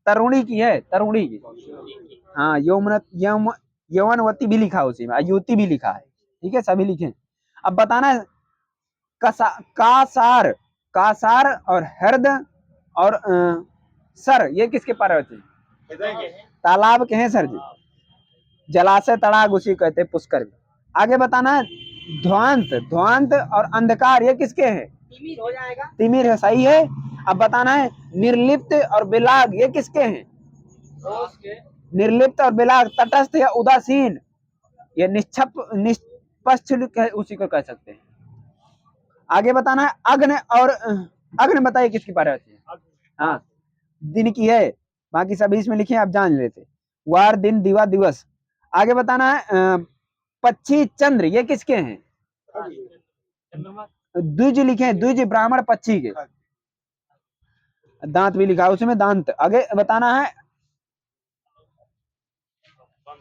तरुणी की है, तरुणी की। हाँ यौवनवती भी लिखा है उसी में, युवती भी लिखा है। ठीक है सभी लिखे। अब बताना है कासार, कासार और हृद और सर ये किसके पर्यायवाची है। तालाब के हैं सर जी, जलाशय तड़ाग उसी कहते हैं पुष्कर। आगे बताना है ध्वांत, ध्वांत और अंधकार ये किसके हैं। तिमिर हो जाएगा, तिमिर है सही है। अब बताना है निर्लिप्त और बिलाग ये किसके हैं। निर्लिप्त और बिलाग तटस्थ या उदासीन, ये निष्पक्ष उसी को कह सकते हैं। आगे बताना है अग्नि और अग्नि बताइए किसकी पर्यायवाची है। हाँ दिन की है, बाकी सभी इसमें लिखे आप जान लेते। वार दिन दिवा दिवस। आगे बताना है पक्षी चंद्र ये किसके हैं। द्विज लिखे हैं, द्विज ब्राह्मण पक्षी के। दांत भी लिखा है उसमें दांत। आगे बताना है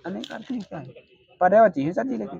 अनेक अर्थ क्या है पर्यायवाची है सर जी, लेकिन